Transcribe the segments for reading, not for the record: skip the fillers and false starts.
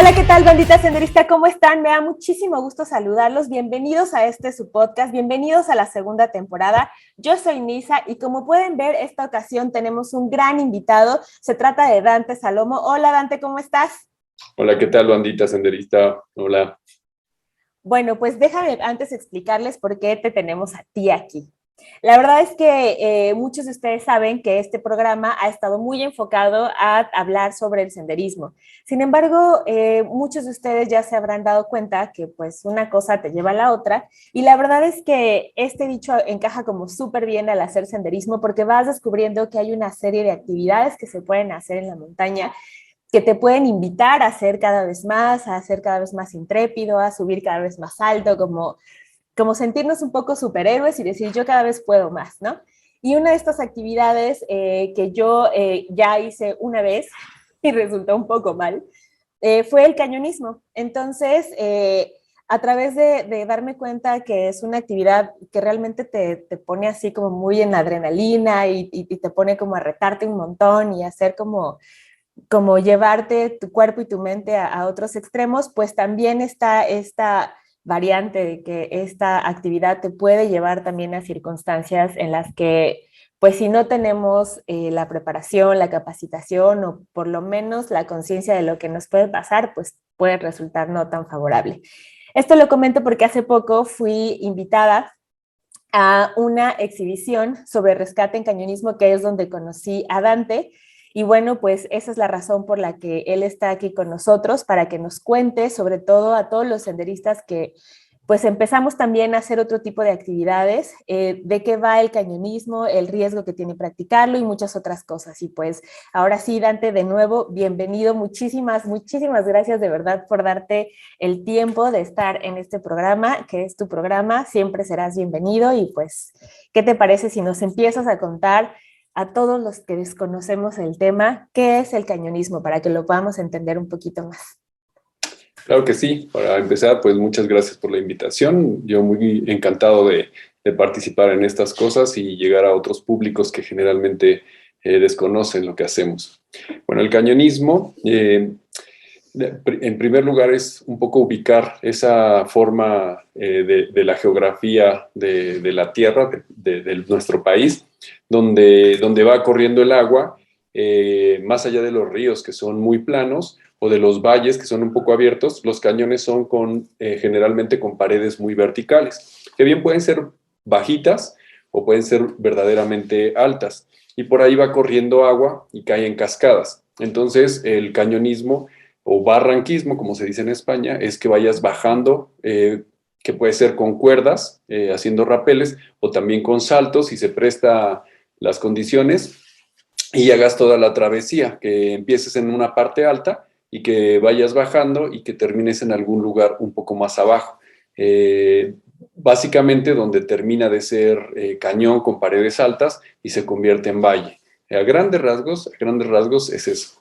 Hola, ¿qué tal, bandita senderista? ¿Cómo están? Me da muchísimo gusto saludarlos. Bienvenidos a su podcast, bienvenidos a la segunda temporada. Yo soy Nisa y como pueden ver, esta ocasión tenemos un gran invitado. Se trata de Dante Salomo. Hola, Dante, ¿cómo estás? Hola, ¿qué tal, bandita senderista? Hola. Bueno, pues déjame antes explicarles por qué te tenemos a ti aquí. La verdad es que muchos de ustedes saben que este programa ha estado muy enfocado a hablar sobre el senderismo. Sin embargo, muchos de ustedes ya se habrán dado cuenta que pues una cosa te lleva a la otra y la verdad es que este dicho encaja como súper bien al hacer senderismo porque vas descubriendo que hay una serie de actividades que se pueden hacer en la montaña que te pueden invitar a hacer cada vez más, a ser cada vez más intrépido, a subir cada vez más alto, como sentirnos un poco superhéroes y decir yo cada vez puedo más, ¿no? Y una de estas actividades que yo ya hice una vez y resultó un poco mal, fue el cañonismo. Entonces, a través de darme cuenta que es una actividad que realmente te pone así como muy en la adrenalina y te pone como a retarte un montón y hacer como llevarte tu cuerpo y tu mente a otros extremos, pues también está esta variante de que esta actividad te puede llevar también a circunstancias en las que, pues si no tenemos la preparación, la capacitación o por lo menos la conciencia de lo que nos puede pasar, pues puede resultar no tan favorable. Esto lo comento porque hace poco fui invitada a una exhibición sobre rescate en cañonismo, que es donde conocí a Dante. Y bueno, pues esa es la razón por la que él está aquí con nosotros, para que nos cuente, sobre todo a todos los senderistas que pues empezamos también a hacer otro tipo de actividades, de qué va el cañonismo, el riesgo que tiene practicarlo y muchas otras cosas. Y pues ahora sí, Dante, de nuevo, bienvenido. Muchísimas, muchísimas gracias de verdad por darte el tiempo de estar en este programa, que es tu programa. Siempre serás bienvenido. Y pues, ¿qué te parece si nos empiezas a contar a todos los que desconocemos el tema, qué es el cañonismo, para que lo podamos entender un poquito más? Claro que sí. Para empezar, pues muchas gracias por la invitación. Yo muy encantado de participar en estas cosas y llegar a otros públicos que generalmente desconocen lo que hacemos. Bueno, el cañonismo, en primer lugar, es un poco ubicar esa forma de la geografía de la tierra, de nuestro país, donde va corriendo el agua, más allá de los ríos que son muy planos o de los valles que son un poco abiertos. Los cañones son generalmente con paredes muy verticales, que bien pueden ser bajitas o pueden ser verdaderamente altas. Y por ahí va corriendo agua y cae en cascadas. Entonces, el cañonismo o barranquismo, como se dice en España, es que vayas bajando, que puede ser con cuerdas, haciendo rapeles, o también con saltos, si se presta las condiciones, y hagas toda la travesía, que empieces en una parte alta y que vayas bajando y que termines en algún lugar un poco más abajo. Básicamente donde termina de ser cañón con paredes altas y se convierte en valle. A grandes rasgos es eso.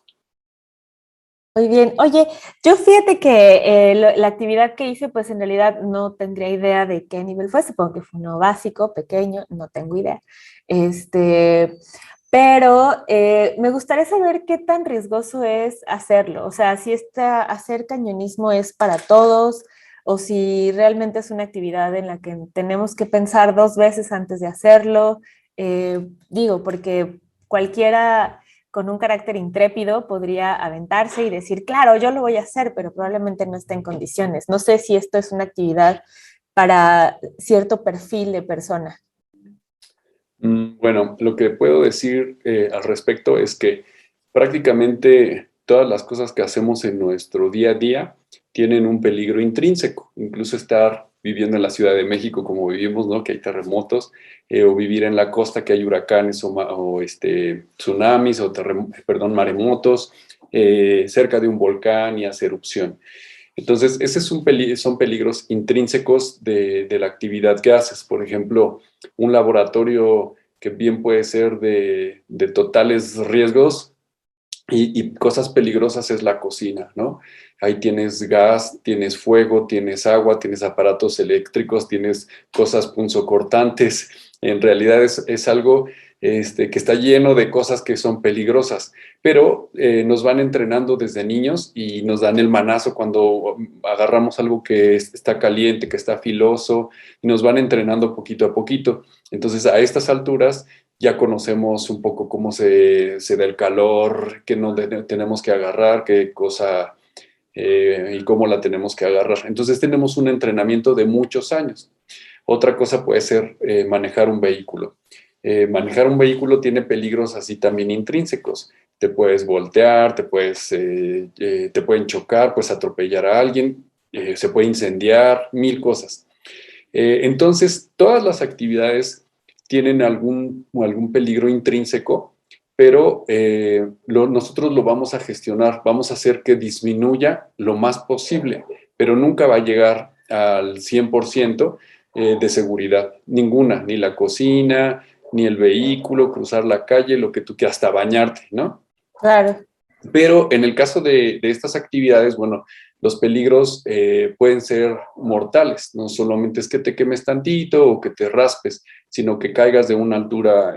Muy bien. Oye, yo fíjate que la actividad que hice, pues en realidad no tendría idea de qué nivel fue. Supongo que fue uno básico, pequeño, no tengo idea. Este, pero me gustaría saber qué tan riesgoso es hacerlo. O sea, si hacer cañonismo es para todos o si realmente es una actividad en la que tenemos que pensar dos veces antes de hacerlo. Digo, porque cualquiera con un carácter intrépido podría aventarse y decir, claro, yo lo voy a hacer, pero probablemente no esté en condiciones. No sé si esto es una actividad para cierto perfil de persona. Bueno, lo que puedo decir al respecto es que prácticamente todas las cosas que hacemos en nuestro día a día tienen un peligro intrínseco. Incluso estar viviendo en la Ciudad de México como vivimos, ¿no? Que hay terremotos, o vivir en la costa que hay huracanes o tsunamis o perdón, maremotos, cerca de un volcán y hacer erupción. Entonces, ese es son peligros intrínsecos de la actividad que haces. Por ejemplo, un laboratorio que bien puede ser de totales riesgos y cosas peligrosas es la cocina, ¿no? Ahí tienes gas, tienes fuego, tienes agua, tienes aparatos eléctricos, tienes cosas punzocortantes. En realidad es algo que está lleno de cosas que son peligrosas, pero nos van entrenando desde niños y nos dan el manazo cuando agarramos algo que está caliente, que está filoso, y nos van entrenando poquito a poquito. Entonces, a estas alturas ya conocemos un poco cómo se da el calor, qué no tenemos que agarrar, qué cosa y cómo la tenemos que agarrar. Entonces, tenemos un entrenamiento de muchos años. Otra cosa puede ser manejar un vehículo. Manejar un vehículo tiene peligros así también intrínsecos. Te puedes voltear, te pueden chocar, puedes atropellar a alguien, se puede incendiar, mil cosas. Entonces, todas las actividades tienen algún peligro intrínseco, pero nosotros lo vamos a gestionar, vamos a hacer que disminuya lo más posible, pero nunca va a llegar al 100% de seguridad, ninguna, ni la cocina, ni el vehículo, cruzar la calle, lo que tú quieras, hasta bañarte, ¿no? Claro. Pero en el caso de estas actividades, bueno, los peligros pueden ser mortales. No solamente es que te quemes tantito o que te raspes, sino que caigas de una altura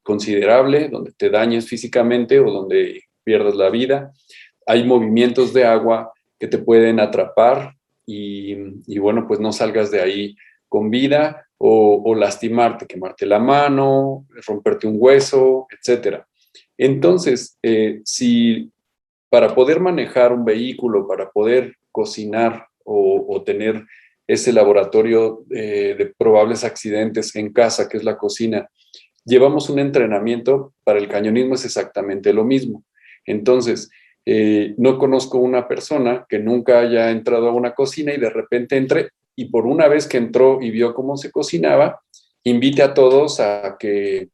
considerable, donde te dañes físicamente o donde pierdas la vida. Hay movimientos de agua que te pueden atrapar y bueno, pues no salgas de ahí con vida o lastimarte, quemarte la mano, romperte un hueso, etcétera. Entonces, si para poder manejar un vehículo, para poder cocinar o tener ese laboratorio de probables accidentes en casa, que es la cocina, llevamos un entrenamiento, para el cañonismo es exactamente lo mismo. Entonces, no conozco una persona que nunca haya entrado a una cocina y de repente entre y por una vez que entró y vio cómo se cocinaba, invite a todos a que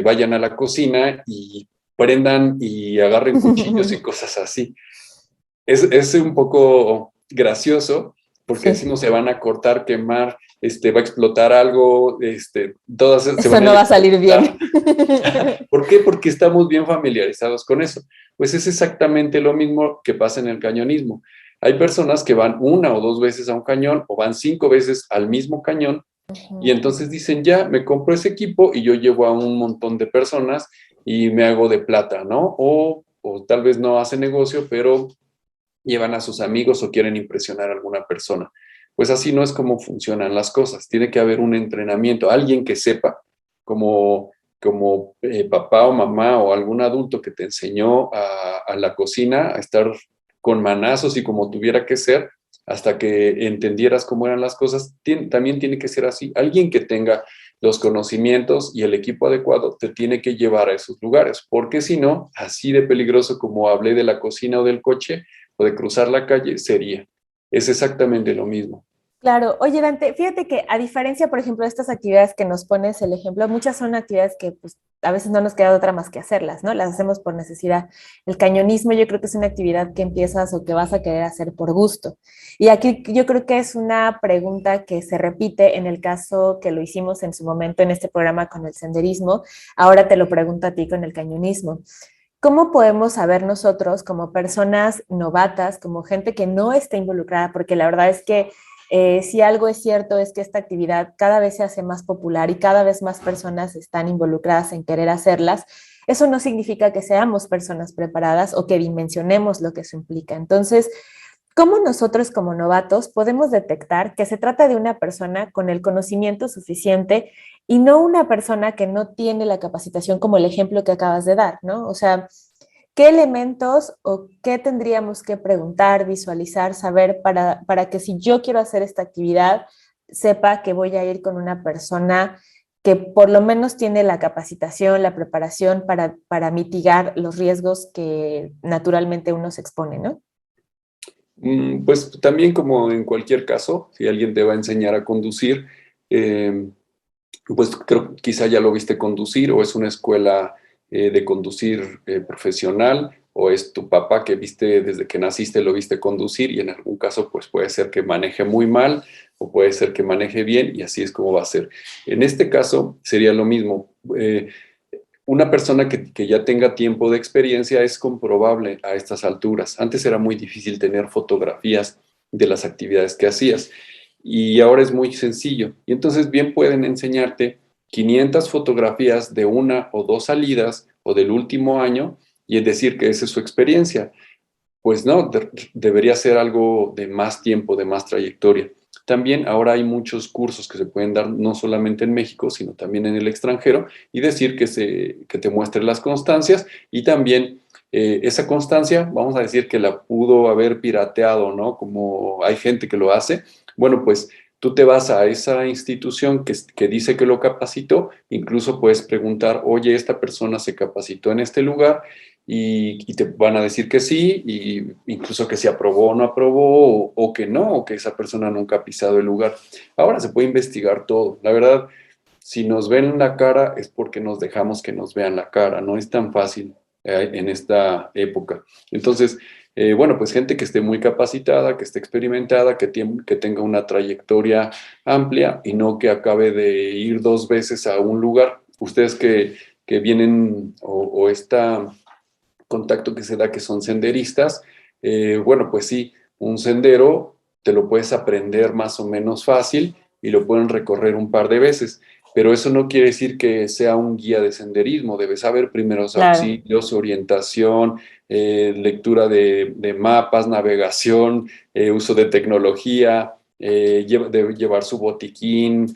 vayan a la cocina y prendan y agarren cuchillos y cosas así. Es un poco gracioso porque Sí. decimos se van a cortar, quemar, va a explotar algo, todas se Eso van a no va a salir electrocutar. bien. ¿Por qué? Porque estamos bien familiarizados con eso. Pues es exactamente lo mismo que pasa en el cañonismo. Hay personas que van una o dos veces a un cañón o van 5 veces al mismo cañón y Ujú. entonces dicen, ya, me compro ese equipo y yo llevo a un montón de personas y me hago de plata, ¿no? O tal vez no hace negocio, pero llevan a sus amigos o quieren impresionar a alguna persona. Pues así no es como funcionan las cosas. Tiene que haber un entrenamiento, alguien que sepa, como papá o mamá o algún adulto que te enseñó a la cocina, a estar con manazos y como tuviera que ser, hasta que entendieras cómo eran las cosas, también tiene que ser así. Alguien que tenga los conocimientos y el equipo adecuado te tiene que llevar a esos lugares, porque si no, así de peligroso como hablé de la cocina o del coche, o de cruzar la calle sería. Es exactamente lo mismo. Claro, oye Dante, fíjate que a diferencia, por ejemplo, de estas actividades que nos pones el ejemplo, muchas son actividades que pues, a veces no nos queda otra más que hacerlas, ¿no? Las hacemos por necesidad. El cañonismo yo creo que es una actividad que empiezas o que vas a querer hacer por gusto. Y aquí yo creo que es una pregunta que se repite en el caso que lo hicimos en su momento en este programa con el senderismo. Ahora te lo pregunto a ti con el cañonismo. ¿Cómo podemos saber nosotros como personas novatas, como gente que no está involucrada? Porque la verdad es que si algo es cierto es que esta actividad cada vez se hace más popular y cada vez más personas están involucradas en querer hacerlas. Eso no significa que seamos personas preparadas o que dimensionemos lo que eso implica. Entonces, ¿cómo nosotros como novatos podemos detectar que se trata de una persona con el conocimiento suficiente y no una persona que no tiene la capacitación como el ejemplo que acabas de dar, ¿no? O sea, ¿qué elementos o qué tendríamos que preguntar, visualizar, saber para que si yo quiero hacer esta actividad, sepa que voy a ir con una persona que por lo menos tiene la capacitación, la preparación para mitigar los riesgos que naturalmente uno se expone, ¿no? Pues también como en cualquier caso, si alguien te va a enseñar a conducir, eh, pues creo que quizá ya lo viste conducir o es una escuela de conducir profesional o es tu papá que viste desde que naciste lo viste conducir y en algún caso pues puede ser que maneje muy mal o puede ser que maneje bien y así es como va a ser. En este caso sería lo mismo. Una persona que ya tenga tiempo de experiencia es comprobable a estas alturas. Antes era muy difícil tener fotografías de las actividades que hacías y ahora es muy sencillo. Y entonces bien pueden enseñarte 500 fotografías de una o dos salidas o del último año y es decir que esa es su experiencia. Pues no, debería ser algo de más tiempo, de más trayectoria. También ahora hay muchos cursos que se pueden dar no solamente en México, sino también en el extranjero y decir que te muestre las constancias y también esa constancia, vamos a decir que la pudo haber pirateado, ¿no? Como hay gente que lo hace. Bueno, pues tú te vas a esa institución que dice que lo capacitó, incluso puedes preguntar, oye, esta persona se capacitó en este lugar y te van a decir que sí, y incluso que si aprobó o no aprobó, o que no, o que esa persona nunca ha pisado el lugar. Ahora se puede investigar todo. La verdad, si nos ven la cara es porque nos dejamos que nos vean la cara. No es tan fácil en esta época. Entonces, bueno, pues gente que esté muy capacitada, que esté experimentada, que tenga una trayectoria amplia y no que acabe de ir 2 veces a un lugar. Ustedes que vienen o esta contacto que se da que son senderistas, bueno, pues sí, un sendero te lo puedes aprender más o menos fácil y lo pueden recorrer un par de veces, pero eso no quiere decir que sea un guía de senderismo, debes saber primeros Claro. auxilios, orientación, lectura de mapas, navegación, uso de tecnología, debe llevar su botiquín,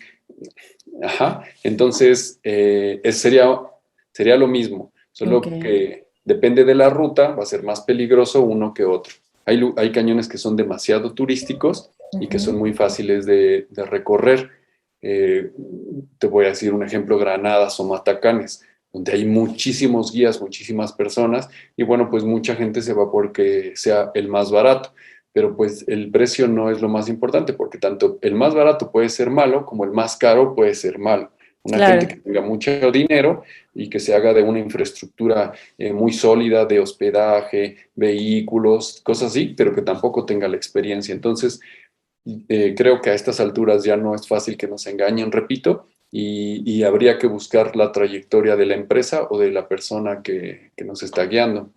ajá, entonces sería lo mismo, Ok. solo que depende de la ruta, va a ser más peligroso uno que otro. Hay cañones que son demasiado turísticos y que son Ujú. muy fáciles de recorrer. Eh, Te voy a decir un ejemplo, Granadas o Matacanes, donde hay muchísimos guías, muchísimas personas, y bueno, pues mucha gente se va porque sea el más barato, pero pues el precio no es lo más importante, porque tanto el más barato puede ser malo como el más caro puede ser malo. Una gente que Claro. tenga mucho dinero y que se haga de una infraestructura muy sólida de hospedaje, vehículos, cosas así, pero que tampoco tenga la experiencia. Entonces, creo que a estas alturas ya no es fácil que nos engañen, repito, y habría que buscar la trayectoria de la empresa o de la persona que nos está guiando.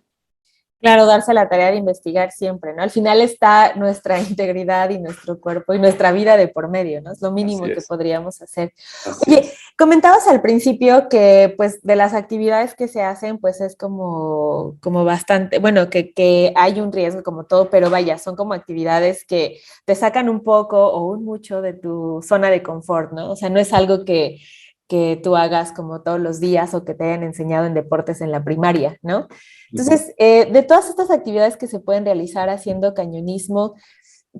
Claro, darse la tarea de investigar siempre, ¿no? Al final está nuestra integridad y nuestro cuerpo y nuestra vida de por medio, ¿no? Es lo Así mínimo que es, podríamos hacer. así Oye, es. comentabas al principio que pues de las actividades que se hacen pues es como bastante, bueno, que hay un riesgo como todo, pero vaya, son como actividades que te sacan un poco o un mucho de tu zona de confort, ¿no? O sea, no es algo que tú hagas como todos los días o que te hayan enseñado en deportes en la primaria, ¿no? Ujú. Entonces, de todas estas actividades que se pueden realizar haciendo cañonismo,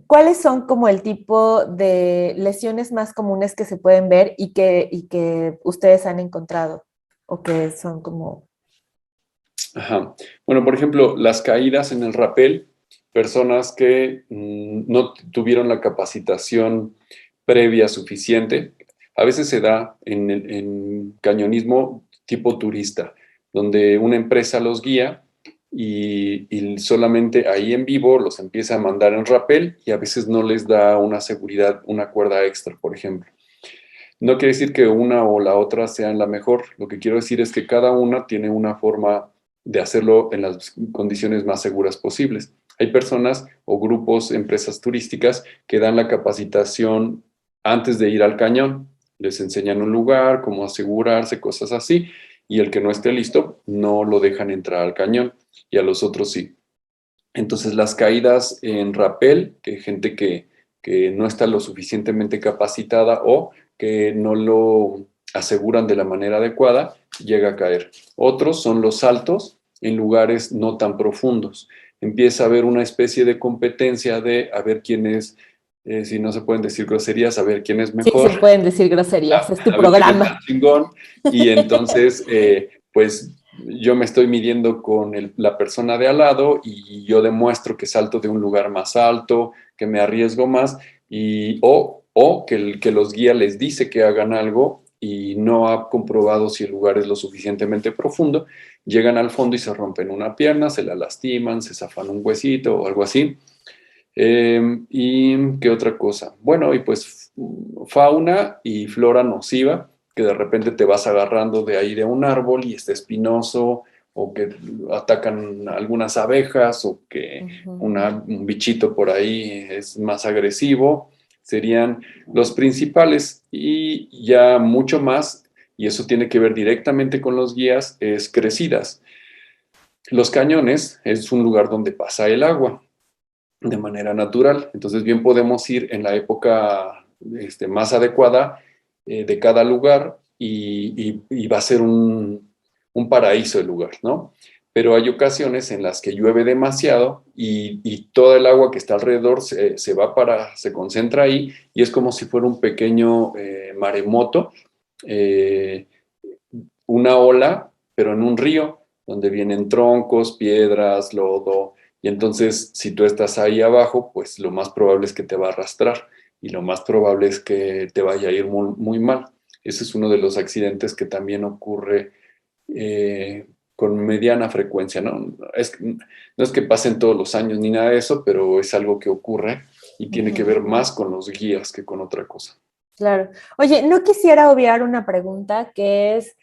¿cuáles son como el tipo de lesiones más comunes que se pueden ver y que ustedes han encontrado? O que son como... Ajá. Bueno, por ejemplo, las caídas en el rapel, personas que no tuvieron la capacitación previa suficiente, a veces se da en cañonismo tipo turista, donde una empresa los guía y solamente ahí en vivo los empieza a mandar en rapel y a veces no les da una seguridad, una cuerda extra, por ejemplo. No quiere decir que una o la otra sean la mejor. Lo que quiero decir es que cada una tiene una forma de hacerlo en las condiciones más seguras posibles. Hay personas o grupos, empresas turísticas que dan la capacitación antes de ir al cañón. Les enseñan un lugar, cómo asegurarse, cosas así. Y el que no esté listo, no lo dejan entrar al cañón. Y a los otros sí. Entonces las caídas en rapel, que hay gente que no está lo suficientemente capacitada o que no lo aseguran de la manera adecuada, llega a caer. Otros son los saltos en lugares no tan profundos. Empieza a haber una especie de competencia de a ver quién es, si no se pueden decir groserías, a ver quién es Sí, se mejor, pueden decir groserías, es tu a ver quién es más programa. chingón. Y entonces, pues yo me estoy midiendo con la persona de al lado y yo demuestro que salto de un lugar más alto, que me arriesgo más, o que el que los guía les dice que hagan algo y no ha comprobado si el lugar es lo suficientemente profundo, llegan al fondo y se rompen una pierna, se la lastiman, se zafan un huesito o algo así. ¿Y qué otra cosa? Bueno, y pues fauna y flora nociva, que de repente te vas agarrando de ahí de un árbol y está espinoso, o que atacan algunas abejas, o que Ujú. un bichito por ahí es más agresivo, serían los principales y ya mucho más. y eso tiene que ver directamente con los guías, es crecidas. Los cañones es un lugar donde pasa el agua de manera natural, entonces bien podemos ir en la época más adecuada de cada lugar y va a ser un paraíso el lugar, ¿no? Pero hay ocasiones en las que llueve demasiado y toda el agua que está alrededor se concentra ahí y es como si fuera un pequeño maremoto, eh, una ola, pero en un río, donde vienen troncos, piedras, lodo, y entonces si tú estás ahí abajo, pues lo más probable es que te va a arrastrar y lo más probable es que te vaya a ir muy, muy mal. Ese es uno de los accidentes que también ocurre con mediana frecuencia, ¿no? No es que pasen todos los años ni nada de eso, pero es algo que ocurre y tiene que Ujú. ver más con los guías que con otra cosa. Claro. Oye, no quisiera obviar una pregunta que es,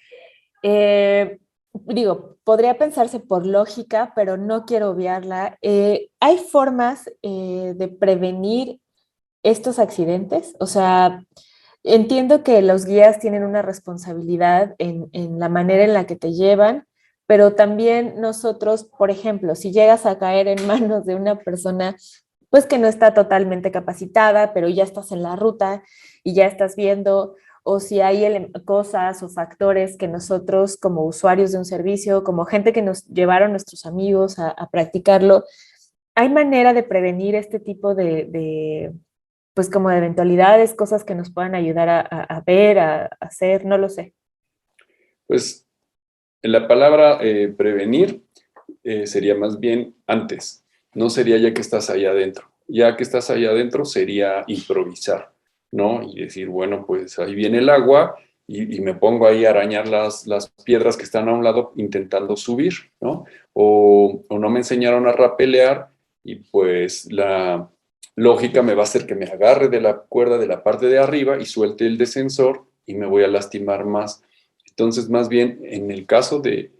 digo, podría pensarse por lógica, pero no quiero obviarla. ¿Hay formas de prevenir estos accidentes? O sea, entiendo que los guías tienen una responsabilidad en la manera en la que te llevan, pero también nosotros, por ejemplo, si llegas a caer en manos de una persona, pues que no está totalmente capacitada, pero ya estás en la ruta y ya estás viendo, o si hay cosas o factores que nosotros como usuarios de un servicio, como gente que nos llevaron nuestros amigos a practicarlo, ¿hay manera de prevenir este tipo pues como de eventualidades, cosas que nos puedan ayudar a ver, a hacer, no lo sé? Pues la palabra prevenir sería más bien antes, no sería ya que estás allá adentro. Ya que estás allá adentro sería improvisar, ¿no? Y decir, bueno, pues ahí viene el agua y me pongo ahí a arañar las piedras que están a un lado intentando subir, ¿no? O no me enseñaron a rapelear y pues la lógica me va a hacer que me agarre de la cuerda de la parte de arriba y suelte el descensor y me voy a lastimar más. Entonces, más bien, en el caso de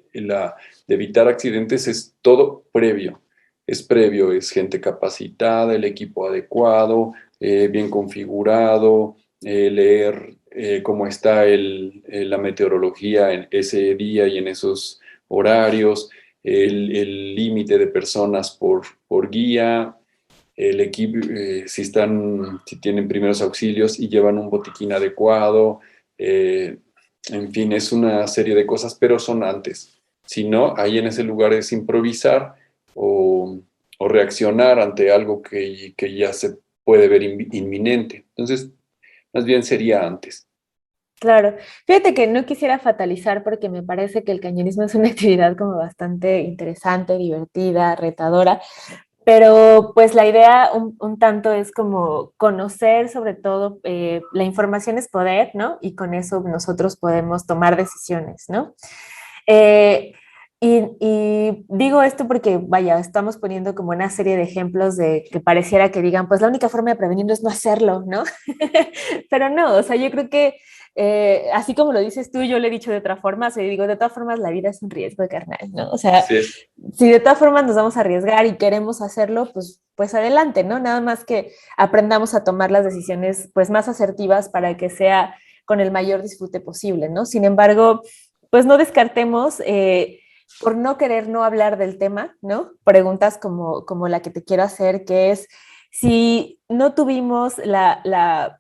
evitar accidentes es todo previo. Es previo, es gente capacitada, el equipo adecuado, bien configurado, leer cómo está la meteorología en ese día y en esos horarios, el límite de personas por guía, el equipo, si tienen primeros auxilios y llevan un botiquín adecuado, eh, en fin, es una serie de cosas, pero son antes. Si no, ahí en ese lugar es improvisar o reaccionar ante algo que ya se puede ver inminente. Entonces, más bien sería antes. Claro, fíjate que no quisiera fatalizar porque me parece que el cañonismo es una actividad como bastante interesante, divertida, retadora, pero pues la idea un tanto es como conocer sobre todo, la información es poder, ¿no? Y con eso nosotros podemos tomar decisiones, ¿no? Eh, y digo esto porque, vaya, estamos poniendo como una serie de ejemplos de que pareciera que digan, pues la única forma de prevenirlo es no hacerlo, ¿no? Pero no, o sea, yo creo que así como lo dices tú, yo lo he dicho de otra forma, o sea, digo, de todas formas la vida es un riesgo, carnal, ¿no? O sea, Así es. si de todas formas nos vamos a arriesgar y queremos hacerlo, pues adelante, ¿no? Nada más que aprendamos a tomar las decisiones pues más asertivas para que sea con el mayor disfrute posible, ¿no? Sin embargo, pues no descartemos, por no querer no hablar del tema, ¿no? Preguntas como la que te quiero hacer, que es, si no tuvimos la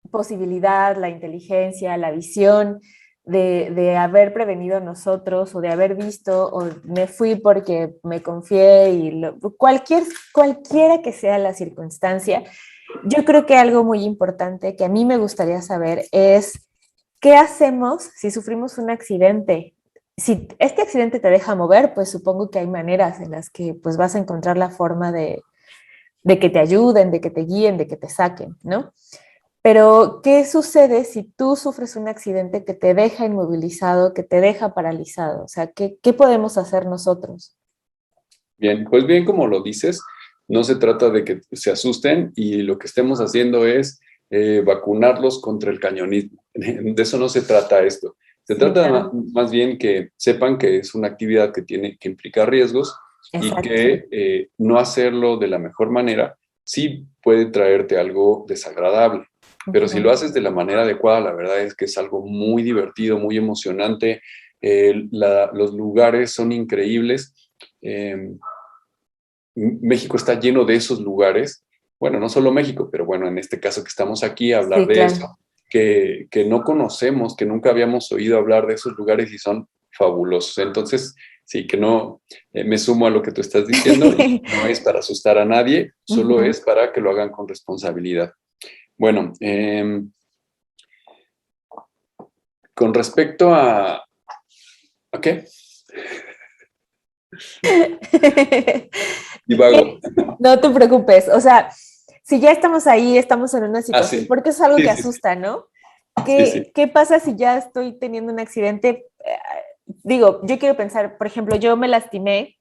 posibilidad, la inteligencia, la visión de haber prevenido nosotros o de haber visto o me fui porque me confié y cualquiera que sea la circunstancia, yo creo que algo muy importante que a mí me gustaría saber es qué hacemos si sufrimos un accidente. Si este accidente te deja mover, pues supongo que hay maneras en las que pues vas a encontrar la forma de que te ayuden, de que te guíen, de que te saquen, ¿no? Pero, ¿qué sucede si tú sufres un accidente que te deja inmovilizado, que te deja paralizado? O sea, ¿qué podemos hacer nosotros? Bien, pues bien, como lo dices, no se trata de que se asusten y lo que estemos haciendo es vacunarlos contra el cañonismo. De eso no se trata esto. Se Sí, trata claro. más bien que sepan que es una actividad que implica riesgos y Exacto. que no hacerlo de la mejor manera sí puede traerte algo desagradable. Pero si lo haces de la manera adecuada, la verdad es que es algo muy divertido, muy emocionante. Los lugares son increíbles. México está lleno de esos lugares. Bueno, no solo México, pero bueno, en este caso que estamos aquí a hablar Sí, de claro. eso, que no conocemos, que nunca habíamos oído hablar de esos lugares y son fabulosos. Entonces, sí, que no me sumo a lo que tú estás diciendo y no es para asustar a nadie, solo Ujú. es para que lo hagan con responsabilidad. Bueno, con respecto ¿a qué? Divago. No te preocupes, o sea, si ya estamos ahí, estamos en una Ah, situación, sí. porque es algo Sí, que sí, sí. asusta, ¿no? Sí, sí. ¿Qué pasa si ya estoy teniendo un accidente? Digo, yo quiero pensar, por ejemplo, yo me lastimé,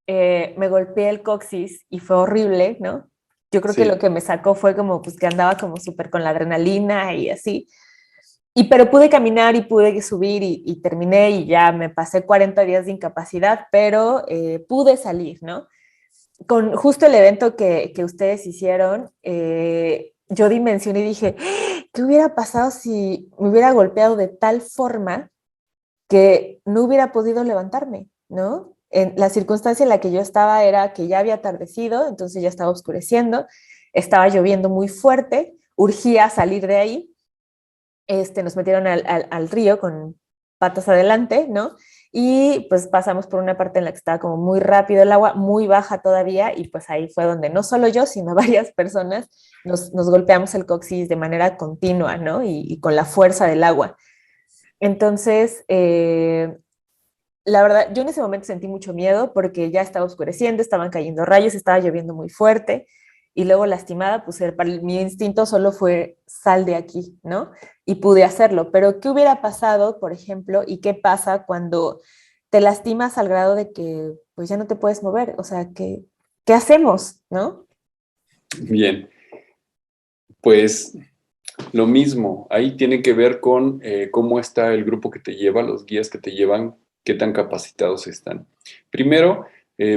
me golpeé el coxis y fue horrible, ¿no? Yo creo que lo Sí. que me sacó fue como, pues que andaba como súper con la adrenalina y así. Y pero pude caminar y pude subir y terminé y ya me pasé 40 días de incapacidad, pero pude salir, ¿no? Con justo el evento que ustedes hicieron, yo dimensioné y dije, ¿qué hubiera pasado si me hubiera golpeado de tal forma que no hubiera podido levantarme, ¿no? En la circunstancia en la que yo estaba era que ya había atardecido, entonces ya estaba oscureciendo, estaba lloviendo muy fuerte, urgía salir de ahí, nos metieron al río con patas adelante, ¿no? Y pues pasamos por una parte en la que estaba como muy rápido el agua, muy baja todavía, y pues ahí fue donde no solo yo, sino varias personas nos golpeamos el coxis de manera continua, ¿no? Y con la fuerza del agua. Entonces, la verdad, yo en ese momento sentí mucho miedo porque ya estaba oscureciendo, estaban cayendo rayos, estaba lloviendo muy fuerte y luego lastimada, pues mi instinto solo fue sal de aquí, ¿no? Y pude hacerlo. Pero ¿qué hubiera pasado, por ejemplo, y qué pasa cuando te lastimas al grado de que pues ya no te puedes mover? O sea, ¿qué hacemos, no? Bien. Pues lo mismo, ahí tiene que ver con cómo está el grupo que te lleva, los guías que te llevan, qué tan capacitados están. Primero,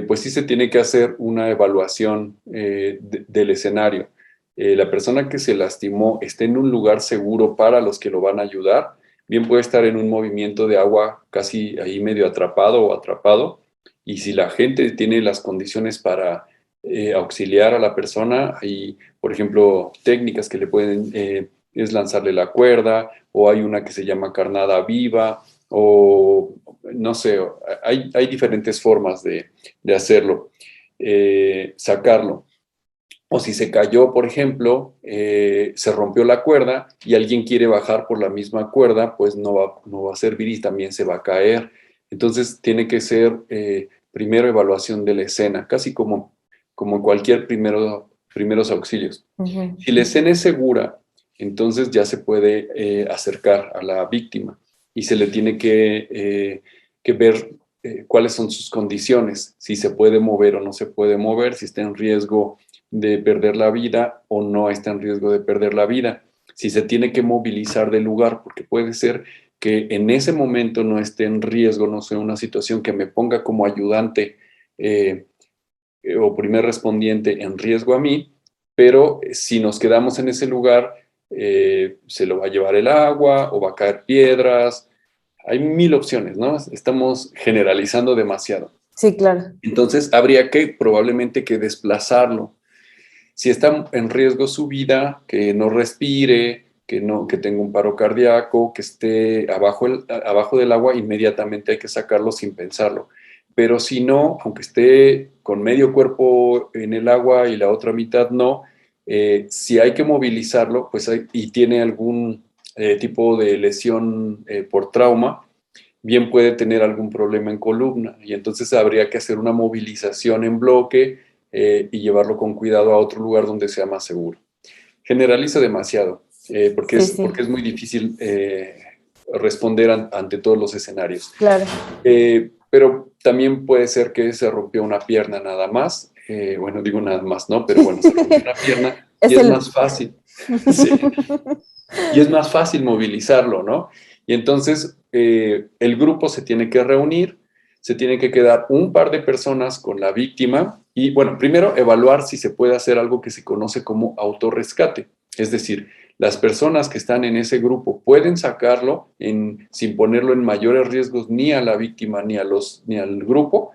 pues sí se tiene que hacer una evaluación del escenario. La persona que se lastimó esté en un lugar seguro para los que lo van a ayudar. Bien puede estar en un movimiento de agua casi ahí medio atrapado o atrapado. Y si la gente tiene las condiciones para auxiliar a la persona, hay, por ejemplo, técnicas que le pueden es lanzarle la cuerda, o hay una que se llama carnada viva, o no sé, hay diferentes formas de hacerlo, sacarlo. O si se cayó, por ejemplo, se rompió la cuerda y alguien quiere bajar por la misma cuerda, pues no va a servir y también se va a caer. Entonces tiene que ser primero evaluación de la escena, casi como cualquier primeros auxilios. Uh -huh. Si la escena es segura, entonces ya se puede acercar a la víctima y se le tiene que ver cuáles son sus condiciones, si se puede mover o no se puede mover, si está en riesgo de perder la vida o no está en riesgo de perder la vida, si se tiene que movilizar del lugar, porque puede ser que en ese momento no esté en riesgo, no sea una situación que me ponga como ayudante o primer respondiente en riesgo a mí, pero si nos quedamos en ese lugar, se lo va a llevar el agua o va a caer piedras. Hay mil opciones, ¿no? Estamos generalizando demasiado. Sí, claro. Entonces, habría que probablemente que desplazarlo. Si está en riesgo su vida, que no respire, que tenga un paro cardíaco, que esté abajo del agua, inmediatamente hay que sacarlo sin pensarlo. Pero si no, aunque esté con medio cuerpo en el agua y la otra mitad no, si hay que movilizarlo, pues y tiene algún tipo de lesión por trauma, bien puede tener algún problema en columna y entonces habría que hacer una movilización en bloque y llevarlo con cuidado a otro lugar donde sea más seguro. Generaliza demasiado Sí, porque sí, es muy difícil responder ante todos los escenarios. claro. Pero también puede ser que se rompió una pierna nada más. Bueno, digo nada más, ¿no? Pero bueno, se rompió una pierna y Es es el... más fácil. Sí. Y es más fácil movilizarlo, ¿no? Y entonces el grupo se tiene que reunir, se tiene que quedar un par de personas con la víctima Y bueno, primero evaluar si se puede hacer algo que se conoce como autorrescate. Es decir, las personas que están en ese grupo pueden sacarlo sin ponerlo en mayores riesgos ni a la víctima ni al grupo.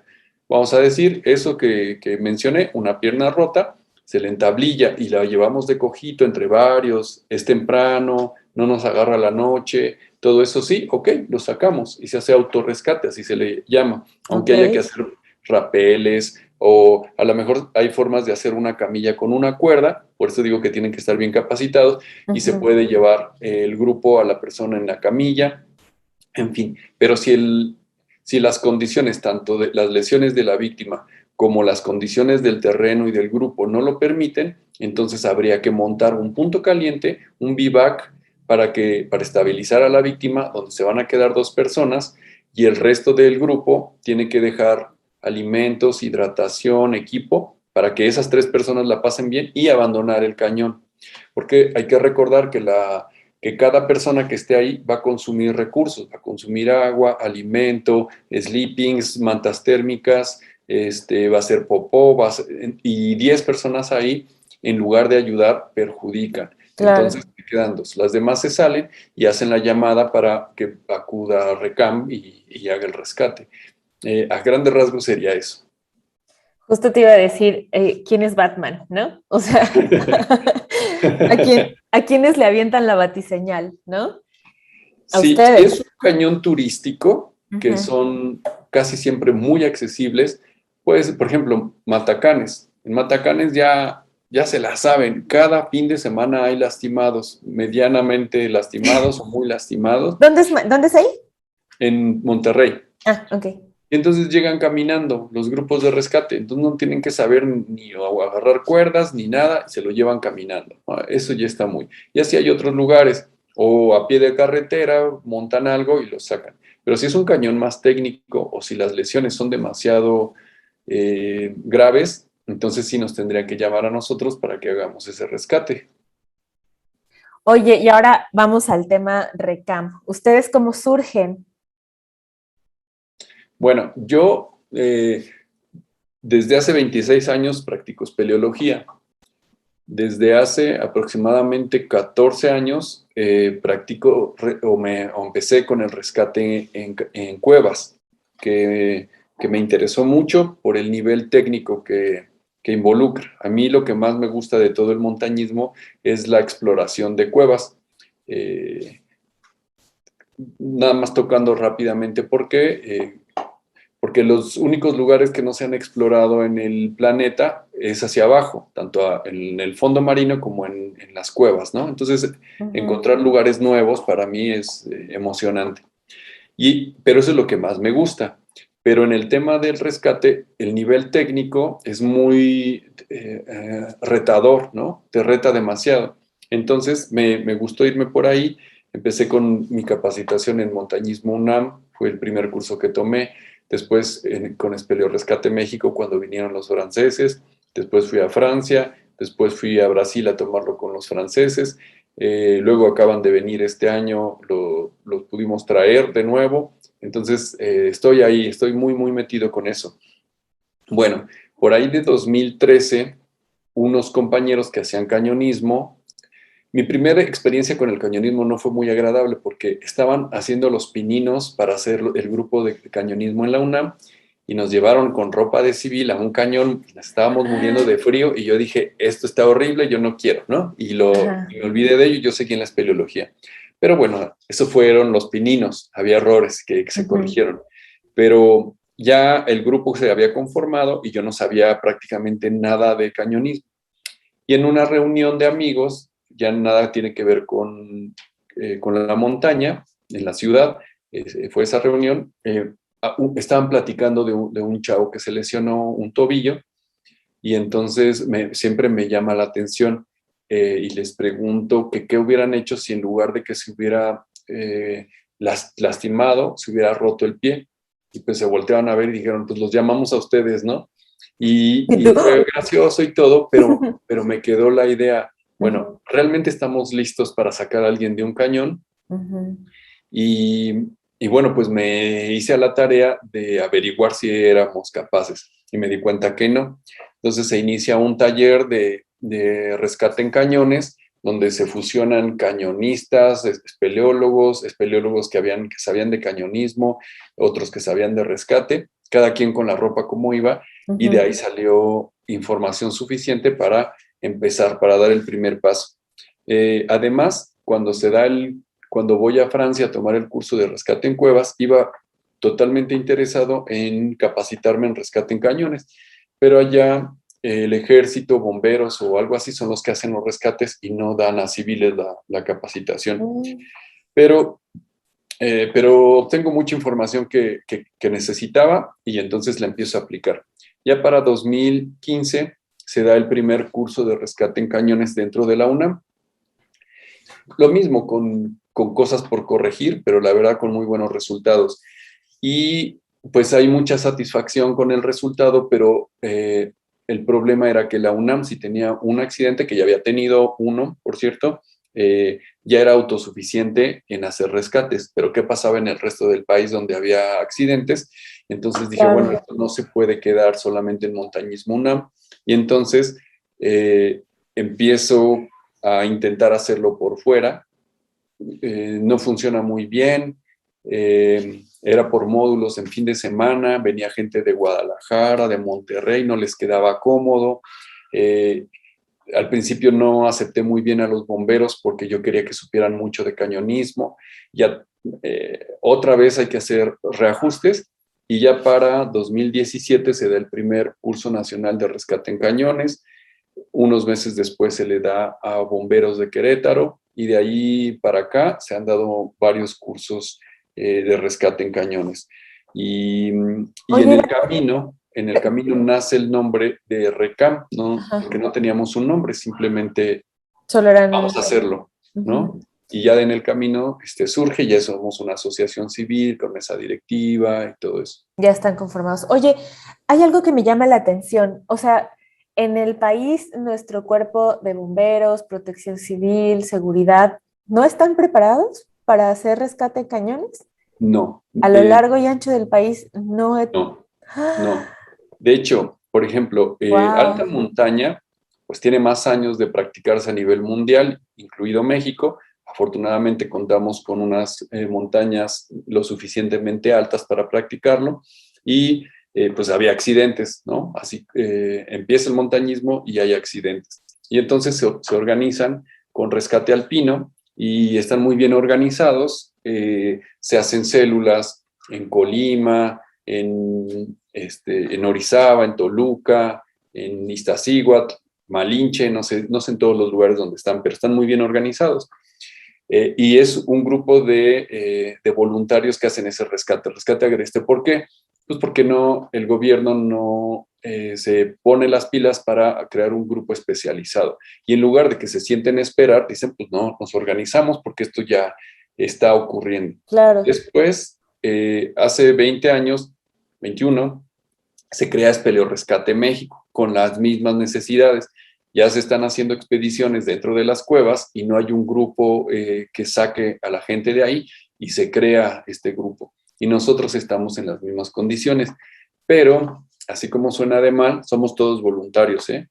Vamos a decir, eso que mencioné, una pierna rota, se le entablilla y la llevamos de cojito entre varios, es temprano, no nos agarra la noche, todo eso sí, ok, lo sacamos y se hace autorrescate, así se le llama, aunque Ok. haya que hacer rapeles o a lo mejor hay formas de hacer una camilla con una cuerda, por eso digo que tienen que estar bien capacitados y se Ujú. puede llevar el grupo a la persona en la camilla, en fin, pero si las condiciones, tanto de las lesiones de la víctima como las condiciones del terreno y del grupo no lo permiten, entonces habría que montar un punto caliente, un vivac, para estabilizar a la víctima, donde se van a quedar dos personas y el resto del grupo tiene que dejar alimentos, hidratación, equipo, para que esas tres personas la pasen bien y abandonar el cañón. Porque hay que recordar que cada persona que esté ahí va a consumir recursos, va a consumir agua, alimento, sleepings, mantas térmicas, va a ser popó, y 10 personas ahí, en lugar de ayudar, perjudican. Claro. Entonces quedan dos. Las demás se salen y hacen la llamada para que acuda a Recam y haga el rescate. A grandes rasgos sería eso. Justo te iba a decir, ¿quién es Batman, no? O sea, a quiénes le avientan la batiseñal, ¿no? A Sí, si es ustedes. un cañón turístico, que Ujú. son casi siempre muy accesibles, pues, por ejemplo, Matacanes. En Matacanes ya se la saben, cada fin de semana hay lastimados, medianamente lastimados o muy lastimados, ¿Dónde es ahí? en Monterrey. Ah, ok. Y entonces llegan caminando los grupos de rescate, entonces no tienen que saber ni agarrar cuerdas ni nada, y se lo llevan caminando. Eso ya está muy. Y así hay otros lugares, o a pie de carretera, montan algo y lo sacan. Pero si es un cañón más técnico o si las lesiones son demasiado graves, entonces sí nos tendría que llamar a nosotros para que hagamos ese rescate. Oye, y ahora vamos al tema Recam. ¿Ustedes cómo surgen? Bueno, yo desde hace 26 años practico espeleología. Desde hace aproximadamente 14 años practico o empecé con el rescate en cuevas, que me interesó mucho por el nivel técnico que involucra. A mí lo que más me gusta de todo el montañismo es la exploración de cuevas. Eh, Nada más tocando rápidamente porque los únicos lugares que no se han explorado en el planeta es hacia abajo, tanto en el fondo marino como en las cuevas, ¿no? Entonces, Ujú. encontrar lugares nuevos para mí es emocionante. Pero eso es lo que más me gusta. Pero en el tema del rescate, el nivel técnico es muy retador, ¿no? Te reta demasiado. Entonces, me gustó irme por ahí. Empecé con mi capacitación en montañismo UNAM, fue el primer curso que tomé. Después con Espeleo Rescate México cuando vinieron los franceses. Después fui a Francia. Después fui a Brasil a tomarlo con los franceses. Luego acaban de venir este año, los pudimos traer de nuevo. Entonces, estoy ahí, estoy muy, muy metido con eso. Bueno, por ahí de 2013, unos compañeros que hacían cañonismo, mi primera experiencia con el cañonismo no fue muy agradable porque estaban haciendo los pininos para hacer el grupo de cañonismo en la UNAM y nos llevaron con ropa de civil a un cañón, nos estábamos muriendo de frío y yo dije, esto está horrible, yo no quiero, ¿no? Y Ajá. me olvidé de ello, yo seguí en la espeleología. Pero bueno, eso fueron los pininos, había errores que se Ujú. corrigieron, pero ya el grupo se había conformado y yo no sabía prácticamente nada de cañonismo. Y en una reunión de amigos, ya nada tiene que ver con la montaña, en la ciudad, fue esa reunión, estaban platicando de un chavo que se lesionó un tobillo y entonces siempre me llama la atención y les pregunto que qué hubieran hecho si en lugar de que se hubiera lastimado, se hubiera roto el pie. Y pues se volteaban a ver y dijeron, pues los llamamos a ustedes, ¿no? ¿Y Y tú? fue gracioso y todo, pero me quedó la idea, Ujú. bueno, ¿realmente estamos listos para sacar a alguien de un cañón? Ujú. Y, y bueno, pues me hice a la tarea de averiguar si éramos capaces. y me di cuenta que no. Entonces se inicia un taller de rescate en cañones, donde se fusionan cañonistas, espeleólogos que sabían de cañonismo, otros que sabían de rescate, cada quien con la ropa como iba, y de ahí salió información suficiente para empezar, para dar el primer paso. Además, cuando voy a Francia a tomar el curso de rescate en cuevas, iba totalmente interesado en capacitarme en rescate en cañones, pero allá el ejército, bomberos o algo así son los que hacen los rescates y no dan a civiles la capacitación. Pero, pero obtengo mucha información que necesitaba y entonces la empiezo a aplicar. Ya para 2015 se da el primer curso de rescate en cañones dentro de la UNAM. Lo mismo con cosas por corregir, pero la verdad con muy buenos resultados. Y pues hay mucha satisfacción con el resultado, pero el problema era que la UNAM, si tenía un accidente, que ya había tenido uno, por cierto, ya era autosuficiente en hacer rescates, pero ¿qué pasaba en el resto del país donde había accidentes? Entonces dije, bueno, esto no se puede quedar solamente en montañismo UNAM, y entonces empiezo a intentar hacerlo por fuera. No funciona muy bien. Era por módulos en fin de semana, venía gente de Guadalajara, de Monterrey, no les quedaba cómodo. Al principio no acepté muy bien a los bomberos porque yo quería que supieran mucho de cañonismo. Ya otra vez hay que hacer reajustes, y ya para 2017 se da el primer curso nacional de rescate en cañones. Unos meses después se le da a bomberos de Querétaro, y de ahí para acá se han dado varios cursos de rescate en cañones. Y Oye, en el camino nace el nombre de RECAM, ¿no? Porque no teníamos un nombre, simplemente solo eran... vamos a hacerlo, ¿no? Y ya en el camino surge, ya somos una asociación civil con mesa directiva y todo eso. Ya están conformados. Oye, hay algo que me llama la atención. O sea, en el país, nuestro cuerpo de bomberos, protección civil, seguridad, ¿no están preparados para hacer rescate en cañones? No, A lo largo y ancho del país, no. no, no. De hecho, por ejemplo, alta Wow. montaña, pues tiene más años de practicarse a nivel mundial, incluido México. Afortunadamente contamos con unas montañas lo suficientemente altas para practicarlo, y pues había accidentes, ¿no? Así empieza el montañismo y hay accidentes. Y entonces se organizan con rescate alpino y están muy bien organizados. Se hacen células en Colima, en Orizaba, en Toluca, en Iztaccíhuatl, Malinche, no sé en todos los lugares donde están, pero están muy bien organizados. Y es un grupo de voluntarios que hacen ese rescate agreste. ¿Por qué? Pues porque el gobierno no se pone las pilas para crear un grupo especializado. Y en lugar de que se sienten a esperar, dicen, pues no, nos organizamos porque esto ya está ocurriendo. Claro. Después, hace 20 años, 21, se crea Espeleorescate México con las mismas necesidades. Ya se están haciendo expediciones dentro de las cuevas y no hay un grupo que saque a la gente de ahí, y se crea este grupo. Y nosotros estamos en las mismas condiciones, pero así como suena de mal, somos todos voluntarios, ¿eh?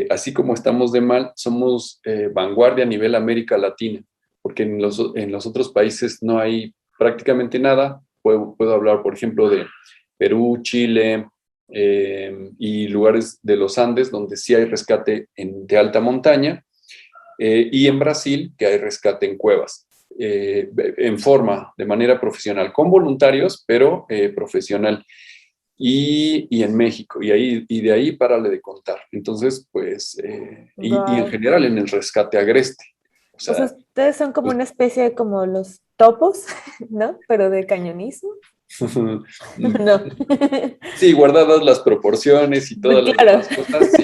Así como estamos de mal, somos vanguardia a nivel América Latina, porque en los otros países no hay prácticamente nada. Puedo hablar, por ejemplo, de Perú, Chile, y lugares de los Andes donde sí hay rescate de alta montaña, y en Brasil que hay rescate en cuevas, de manera profesional, con voluntarios, pero profesional. Y en México, y de ahí párale de contar. Entonces, pues, y en Wow. general en el rescate agreste. O O sea, sea, ustedes son como pues, una especie de como los topos, ¿no? Pero de cañonismo. No. sí, guardadas las proporciones y todas las Claro. demás cosas, sí.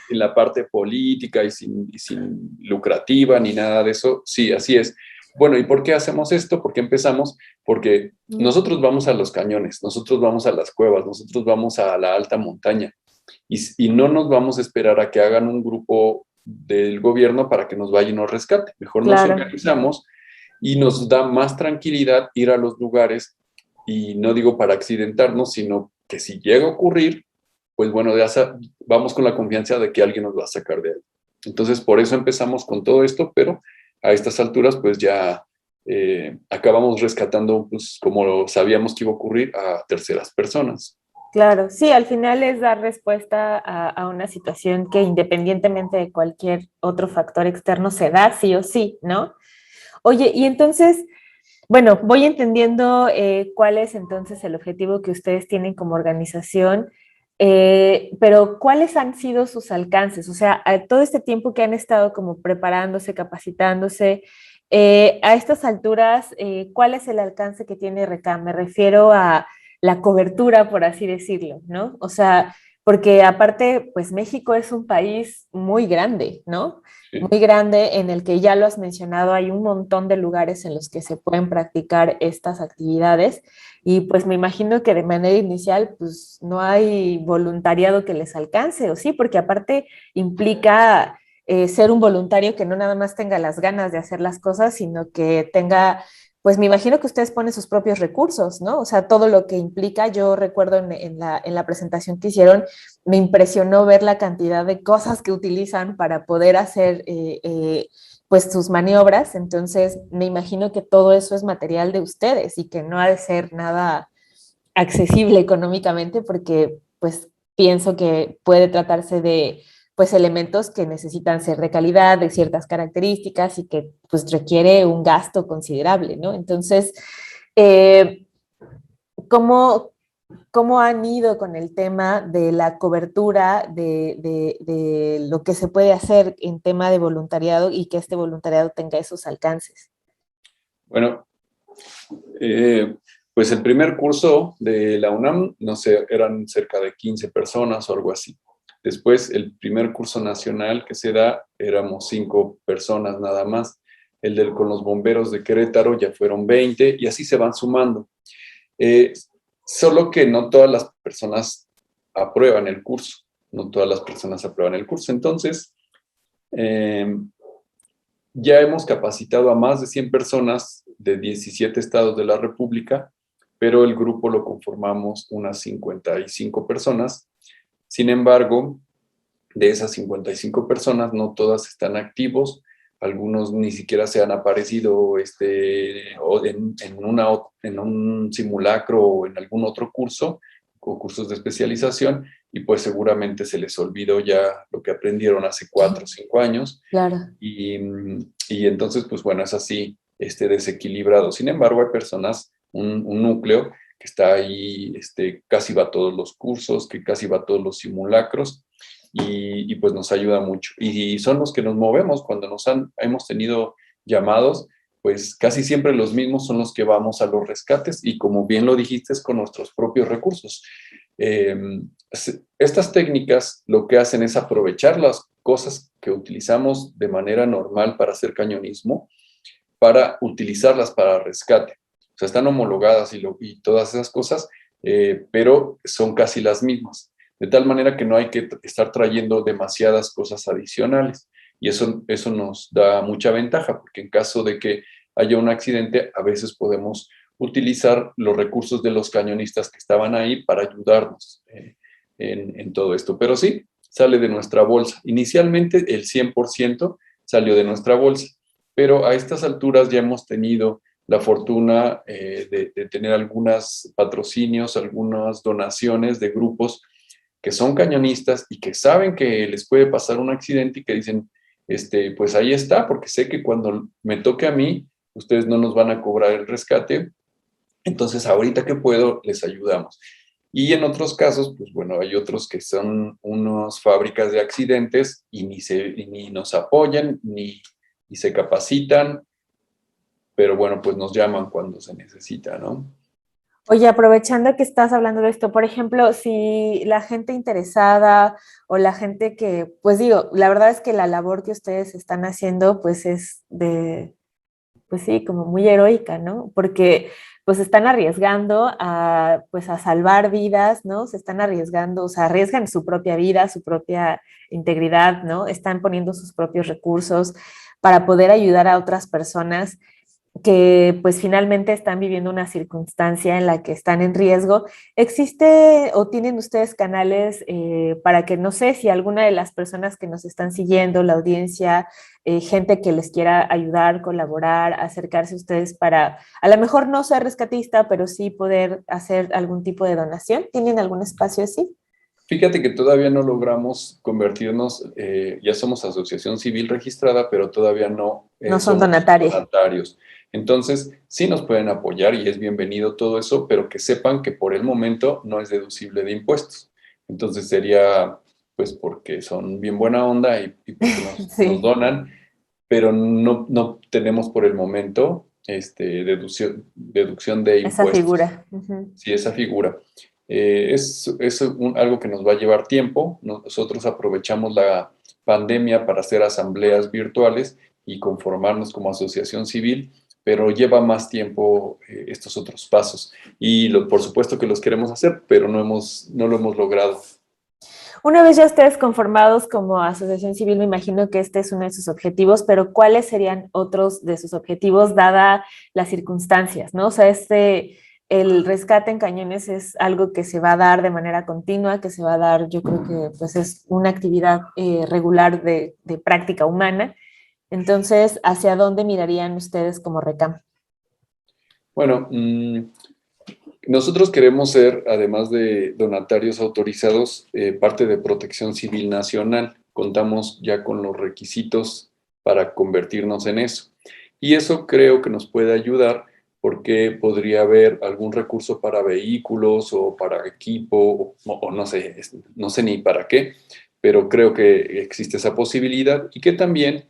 En la parte política y sin lucrativa ni nada de eso, sí, así es. Bueno, ¿y por qué hacemos esto? ¿Por qué empezamos? Porque nosotros vamos a los cañones, nosotros vamos a las cuevas, nosotros vamos a la alta montaña, y no nos vamos a esperar a que hagan un grupo del gobierno para que nos vaya y nos rescate. Mejor nos Claro. organizamos, y nos da más tranquilidad ir a los lugares, y no digo para accidentarnos, sino que si llega a ocurrir, pues bueno, vamos con la confianza de que alguien nos va a sacar de ahí. Entonces, por eso empezamos con todo esto, pero a estas alturas, pues ya acabamos rescatando, pues como sabíamos que iba a ocurrir, a terceras personas. Claro, sí, al final es dar respuesta a una situación que independientemente de cualquier otro factor externo se da sí o sí, ¿no? Oye, y entonces, bueno, voy entendiendo cuál es entonces el objetivo que ustedes tienen como organización, pero ¿cuáles han sido sus alcances? O sea, a todo este tiempo que han estado como preparándose, capacitándose, a estas alturas, ¿cuál es el alcance que tiene RECAM? Me refiero a la cobertura, por así decirlo, ¿no? O sea, porque aparte, pues México es un país muy grande, ¿no? Sí. Muy grande en el que ya lo has mencionado, hay un montón de lugares en los que se pueden practicar estas actividades y pues me imagino que de manera inicial pues no hay voluntariado que les alcance, ¿o sí? Porque aparte implica ser un voluntario que no nada más tenga las ganas de hacer las cosas, sino que tenga, pues me imagino que ustedes ponen sus propios recursos, ¿no? O sea, todo lo que implica, yo recuerdo en la presentación que hicieron, me impresionó ver la cantidad de cosas que utilizan para poder hacer pues sus maniobras, entonces me imagino que todo eso es material de ustedes y que no ha de ser nada accesible económicamente porque pues pienso que puede tratarse de pues elementos que necesitan ser de calidad, de ciertas características y que pues requiere un gasto considerable, ¿no? Entonces, eh, ¿cómo, ¿cómo han ido con el tema de la cobertura de lo que se puede hacer en tema de voluntariado y que este voluntariado tenga esos alcances? Bueno, eh, pues el primer curso de la UNAM, no sé, eran cerca de 15 personas o algo así. Después, el primer curso nacional que se da, éramos 5 personas nada más. Con los bomberos de Querétaro ya fueron 20 y así se van sumando. Eh, Solo que no todas las personas aprueban el curso, no todas las personas aprueban el curso. Entonces, eh, ya hemos capacitado a más de 100 personas de 17 estados de la República, pero el grupo lo conformamos unas 55 personas. Sin embargo, de esas 55 personas, no todas están activos, algunos ni siquiera se han aparecido en un simulacro o en algún otro curso o cursos de especialización, y pues seguramente se les olvidó ya lo que aprendieron hace 4 o 5 años, Claro. y entonces, pues bueno, es así, desequilibrado. Sin embargo, hay personas, un núcleo que está ahí, casi va a todos los cursos, que casi va a todos los simulacros, y pues nos ayuda mucho. Y son los que nos movemos cuando hemos tenido llamados, pues casi siempre los mismos son los que vamos a los rescates y como bien lo dijiste, es con nuestros propios recursos. Eh, Estas técnicas lo que hacen es aprovechar las cosas que utilizamos de manera normal para hacer cañonismo, para utilizarlas para rescate. O sea, están homologadas y todas esas cosas, pero son casi las mismas. De tal manera que no hay que estar trayendo demasiadas cosas adicionales. Y eso nos da mucha ventaja, porque en caso de que haya un accidente, a veces podemos utilizar los recursos de los cañonistas que estaban ahí para ayudarnos en todo esto. Pero sí, sale de nuestra bolsa. Inicialmente el 100% salió de nuestra bolsa, pero a estas alturas ya hemos tenido la fortuna de tener algunos patrocinios, algunas donaciones de grupos que son cañonistas y que saben que les puede pasar un accidente y que dicen, pues ahí está, porque sé que cuando me toque a mí, ustedes no nos van a cobrar el rescate, entonces ahorita que puedo, les ayudamos. Y en otros casos, pues bueno, hay otros que son unas fábricas de accidentes y ni nos apoyan, ni se capacitan, pero bueno, pues nos llaman cuando se necesita, ¿no? Oye, aprovechando que estás hablando de esto, por ejemplo, si la gente interesada o la gente que, pues digo, la verdad es que la labor que ustedes están haciendo, pues es de, pues sí, como muy heroica, ¿no? Porque pues están arriesgando a, pues a salvar vidas, ¿no? Se están arriesgando, o sea, arriesgan su propia vida, su propia integridad, ¿no? Están poniendo sus propios recursos para poder ayudar a otras personas. que pues finalmente están viviendo una circunstancia en la que están en riesgo. ¿Existe o tienen ustedes canales para que no sé si alguna de las personas que nos están siguiendo, la audiencia, gente que les quiera ayudar, colaborar, acercarse a ustedes para a lo mejor no ser rescatista, pero sí poder hacer algún tipo de donación? ¿Tienen algún espacio así? Fíjate que todavía no logramos convertirnos, ya somos asociación civil registrada, pero todavía no No son somos donatarios. donatarios. Entonces, sí nos pueden apoyar y es bienvenido todo eso, pero que sepan que por el momento no es deducible de impuestos. Entonces sería, pues, porque son bien buena onda y porque nos Sí, donan, pero no tenemos por el momento deducción de esa impuestos. figura. Ujú. Sí, esa figura. Algo que nos va a llevar tiempo. Nosotros aprovechamos la pandemia para hacer asambleas virtuales y conformarnos como asociación civil, pero lleva más tiempo estos otros pasos. Y por supuesto que los queremos hacer, pero no lo hemos logrado. Una vez ya ustedes conformados como asociación civil, me imagino que este es uno de sus objetivos, pero ¿cuáles serían otros de sus objetivos dada las circunstancias, ¿no? O sea, el rescate en cañones es algo que se va a dar de manera continua, que se va a dar, yo creo que pues es una actividad regular de práctica humana. Entonces, ¿hacia dónde mirarían ustedes como RECAM? Bueno, nosotros queremos ser, además de donatarios autorizados, parte de Protección Civil Nacional. Contamos ya con los requisitos para convertirnos en eso. Y eso creo que nos puede ayudar porque podría haber algún recurso para vehículos o para equipo, o no sé, no sé ni para qué, pero creo que existe esa posibilidad y que también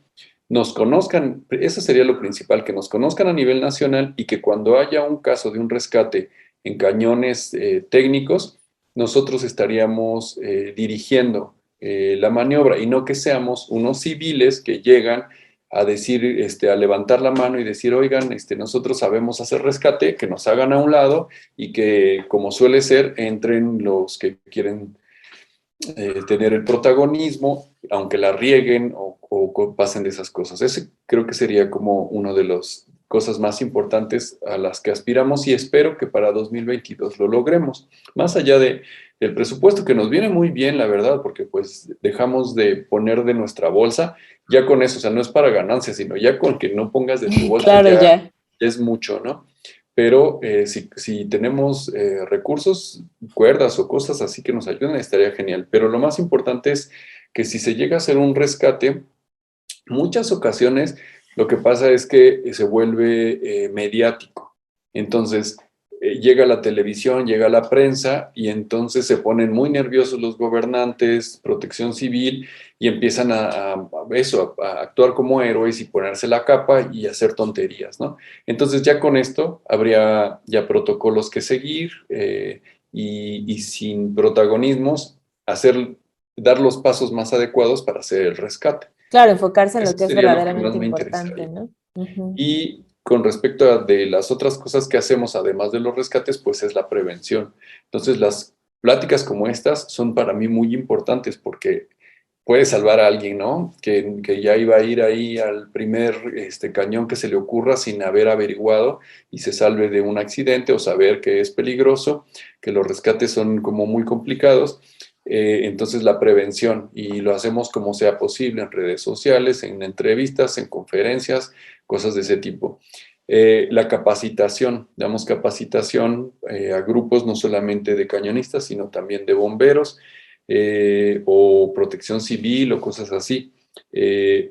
nos conozcan, eso sería lo principal, que nos conozcan a nivel nacional y que cuando haya un caso de un rescate en cañones técnicos, nosotros estaríamos dirigiendo la maniobra y no que seamos unos civiles que llegan a decir, a levantar la mano y decir, oigan, nosotros sabemos hacer rescate, que nos hagan a un lado y que, como suele ser, entren los que quieren tener el protagonismo, aunque la rieguen o pasen de esas cosas. Ese creo que sería como una de las cosas más importantes a las que aspiramos y espero que para 2022 lo logremos. Más allá del presupuesto que nos viene muy bien, la verdad, porque pues dejamos de poner de nuestra bolsa, ya con eso, o sea, no es para ganancias, sino ya con que no pongas de tu bolsa Claro, ya ya. es mucho, ¿no? Pero si tenemos recursos, cuerdas o cosas así que nos ayuden, estaría genial. Pero lo más importante es que si se llega a hacer un rescate, muchas ocasiones lo que pasa es que se vuelve mediático. Entonces, llega la televisión, llega la prensa y entonces se ponen muy nerviosos los gobernantes, protección civil y empiezan a actuar como héroes y ponerse la capa y hacer tonterías, ¿no? Entonces ya con esto habría ya protocolos que seguir y sin protagonismos dar los pasos más adecuados para hacer el rescate. Claro, enfocarse en lo Eso que es sería lo que más verdaderamente me importante, interesaría. ¿no? Ujú. Y con respecto a de las otras cosas que hacemos, además de los rescates, pues es la prevención. Entonces, las pláticas como estas son para mí muy importantes porque puede salvar a alguien, ¿no? Que ya iba a ir ahí al primer cañón que se le ocurra sin haber averiguado y se salve de un accidente o saber que es peligroso, que los rescates son como muy complicados. Entonces la prevención y lo hacemos como sea posible en redes sociales, en entrevistas, en conferencias, cosas de ese tipo. La capacitación, damos capacitación a grupos no solamente de cañonistas, sino también de bomberos o protección civil o cosas así.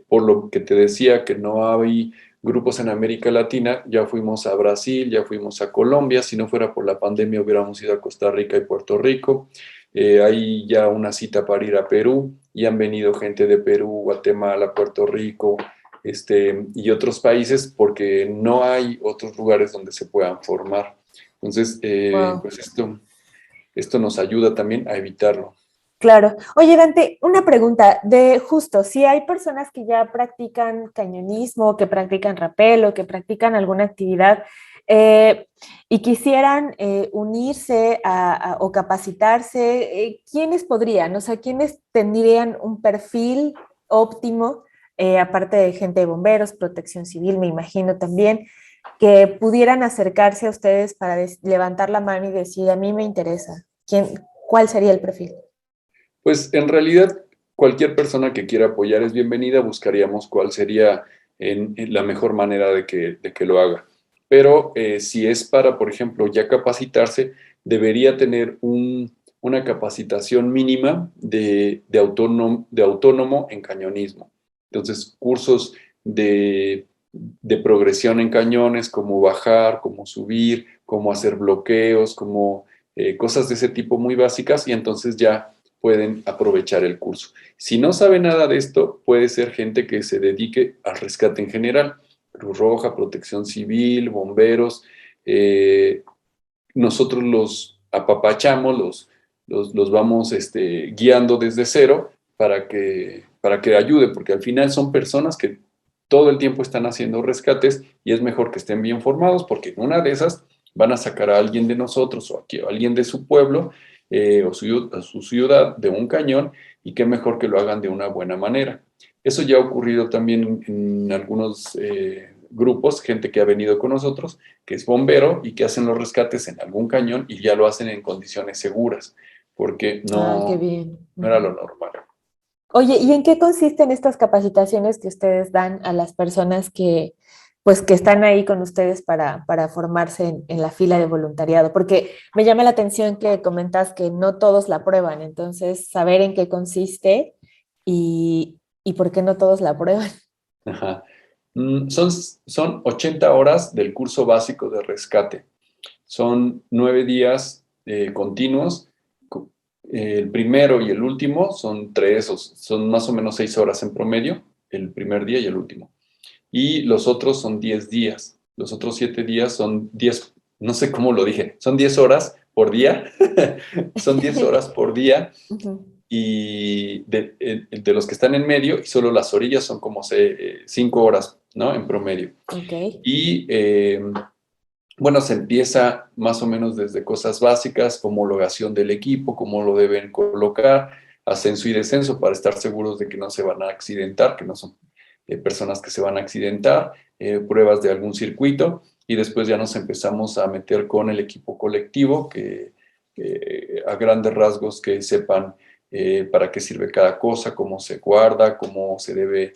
Por lo que te decía que no hay grupos en América Latina, ya fuimos a Brasil, ya fuimos a Colombia, si no fuera por la pandemia hubiéramos ido a Costa Rica y Puerto Rico. Hay ya una cita para ir a Perú y han venido gente de Perú, Guatemala, Puerto Rico, y otros países porque no hay otros lugares donde se puedan formar. Entonces, Wow. pues esto nos ayuda también a evitarlo. Claro. Oye, Dante, una pregunta de justo, si hay personas que ya practican cañonismo, que practican rapel o que practican alguna actividad y quisieran unirse o capacitarse, ¿quiénes podrían? O sea, ¿quiénes tendrían un perfil óptimo, aparte de gente de bomberos, protección civil, me imagino también? que pudieran acercarse a ustedes para levantar la mano y decir, a mí me interesa? ¿Cuál sería el perfil? Pues en realidad cualquier persona que quiera apoyar es bienvenida, buscaríamos cuál sería en la mejor manera de que lo haga. Pero si es para, por ejemplo, ya capacitarse, debería tener una capacitación mínima de autónomo en cañonismo. Entonces, cursos de progresión en cañones, como bajar, como subir, cómo hacer bloqueos, como cosas de ese tipo muy básicas, y entonces ya pueden aprovechar el curso. Si no sabe nada de esto, puede ser gente que se dedique al rescate en general, Cruz Roja, Protección Civil, bomberos. Nosotros los apapachamos, los vamos guiando desde cero para que ayude, porque al final son personas que todo el tiempo están haciendo rescates y es mejor que estén bien formados porque en una de esas van a sacar a alguien de nosotros o a alguien de su pueblo a su ciudad de un cañón y qué mejor que lo hagan de una buena manera. Eso ya ha ocurrido también en algunos grupos, gente que ha venido con nosotros, que es bombero y que hacen los rescates en algún cañón y ya lo hacen en condiciones seguras, porque Ah, qué bien. no era Ujú. lo normal. Oye, ¿y en qué consisten estas capacitaciones que ustedes dan a las personas que, pues, que están ahí con ustedes para formarse en la fila de voluntariado? Porque me llama la atención que comentas que no todos la prueban, entonces saber en qué consiste y por qué no todos la prueban. Ajá. Son 80 horas del curso básico de rescate. Son 9 días continuos. El primero y el último son tres, son más o menos 6 horas en promedio, el primer día y el último. Y los otros son 10 días. Los otros 7 días son 10, no sé cómo lo dije, son 10 horas por día. Son 10 horas por día Ujú. y de los que están en medio y solo las orillas son como 5 horas, ¿no? En promedio. Ok. Y bueno, se empieza más o menos desde cosas básicas como homologación del equipo, cómo lo deben colocar, ascenso y descenso para estar seguros de que no se van a accidentar, que no son personas que se van a accidentar, pruebas de algún circuito y después ya nos empezamos a meter con el equipo colectivo, que a grandes rasgos que sepan para qué sirve cada cosa, cómo se guarda, cómo se debe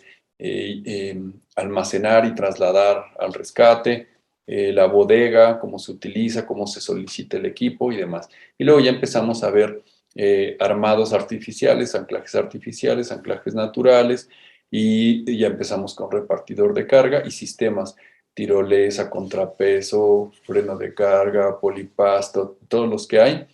almacenar y trasladar al rescate, la bodega, cómo se utiliza, cómo se solicita el equipo y demás. Y luego ya empezamos a ver armados artificiales, anclajes naturales y ya empezamos con repartidor de carga y sistemas, tirolesa, contrapeso, freno de carga, polipasto, todos los que hay,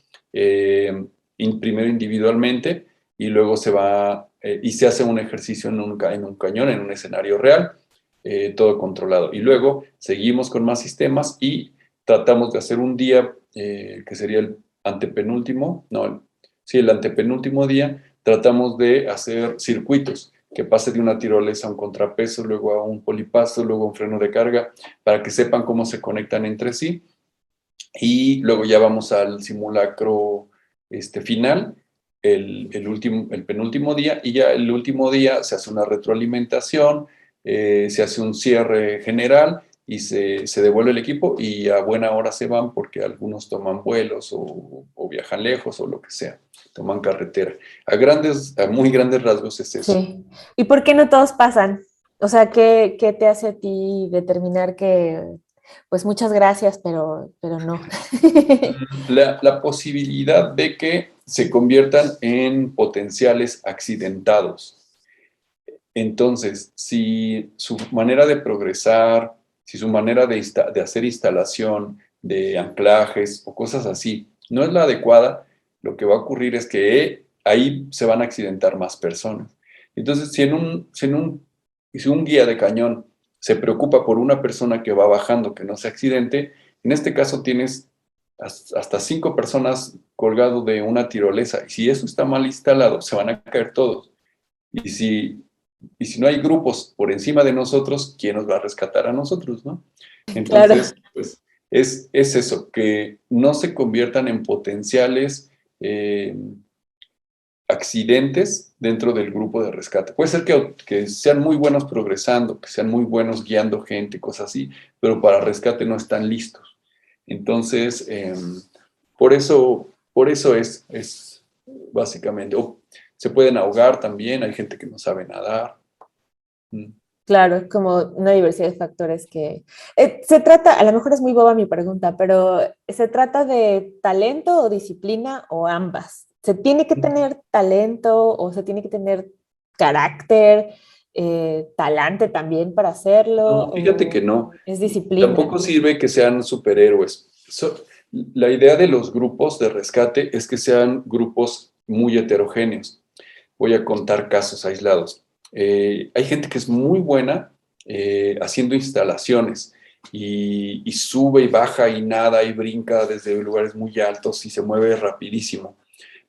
primero individualmente y luego se va y se hace un ejercicio en un cañón, en un escenario real, todo controlado. Y luego seguimos con más sistemas y tratamos de hacer un día que sería el antepenúltimo, no, sí, el antepenúltimo día, tratamos de hacer circuitos, que pase de una tirolesa a un contrapeso, luego a un polipasto, luego a un freno de carga, para que sepan cómo se conectan entre sí. Y luego ya vamos al simulacro final, el penúltimo día, y ya el último día se hace una retroalimentación, se hace un cierre general y se devuelve el equipo y a buena hora se van porque algunos toman vuelos o viajan lejos o lo que sea, toman carretera. A muy grandes rasgos es eso. Sí. ¿Y por qué no todos pasan? O sea, ¿qué te hace a ti determinar que, pues muchas gracias, pero no? La posibilidad de que se conviertan en potenciales accidentados. Entonces, si su manera de progresar, si su manera de hacer instalación de anclajes o cosas así no es la adecuada, lo que va a ocurrir es que ahí se van a accidentar más personas. Entonces, si un guía de cañón se preocupa por una persona que va bajando que no se accidente, en este caso tienes hasta 5 personas colgado de una tirolesa y si eso está mal instalado, se van a caer todos. Y si no hay grupos por encima de nosotros, ¿quién nos va a rescatar a nosotros, no? Claro. Entonces, pues es eso, que no se conviertan en potenciales accidentes dentro del grupo de rescate. Puede ser que sean muy buenos progresando, que sean muy buenos guiando gente, cosas así, pero para rescate no están listos. Entonces, por eso es básicamente. O se pueden ahogar también, hay gente que no sabe nadar. Mm. Claro, como una diversidad de factores que... se trata, a lo mejor es muy boba mi pregunta, pero ¿se trata de talento o disciplina o ambas? ¿Se tiene que tener talento o se tiene que tener carácter, talante también para hacerlo? No, fíjate que ¿O no. es disciplina? Tampoco sirve que sean superhéroes. La idea de los grupos de rescate es que sean grupos muy heterogéneos. Voy a contar casos aislados. Hay gente que es muy buena haciendo instalaciones y sube y baja y nada y brinca desde lugares muy altos y se mueve rapidísimo,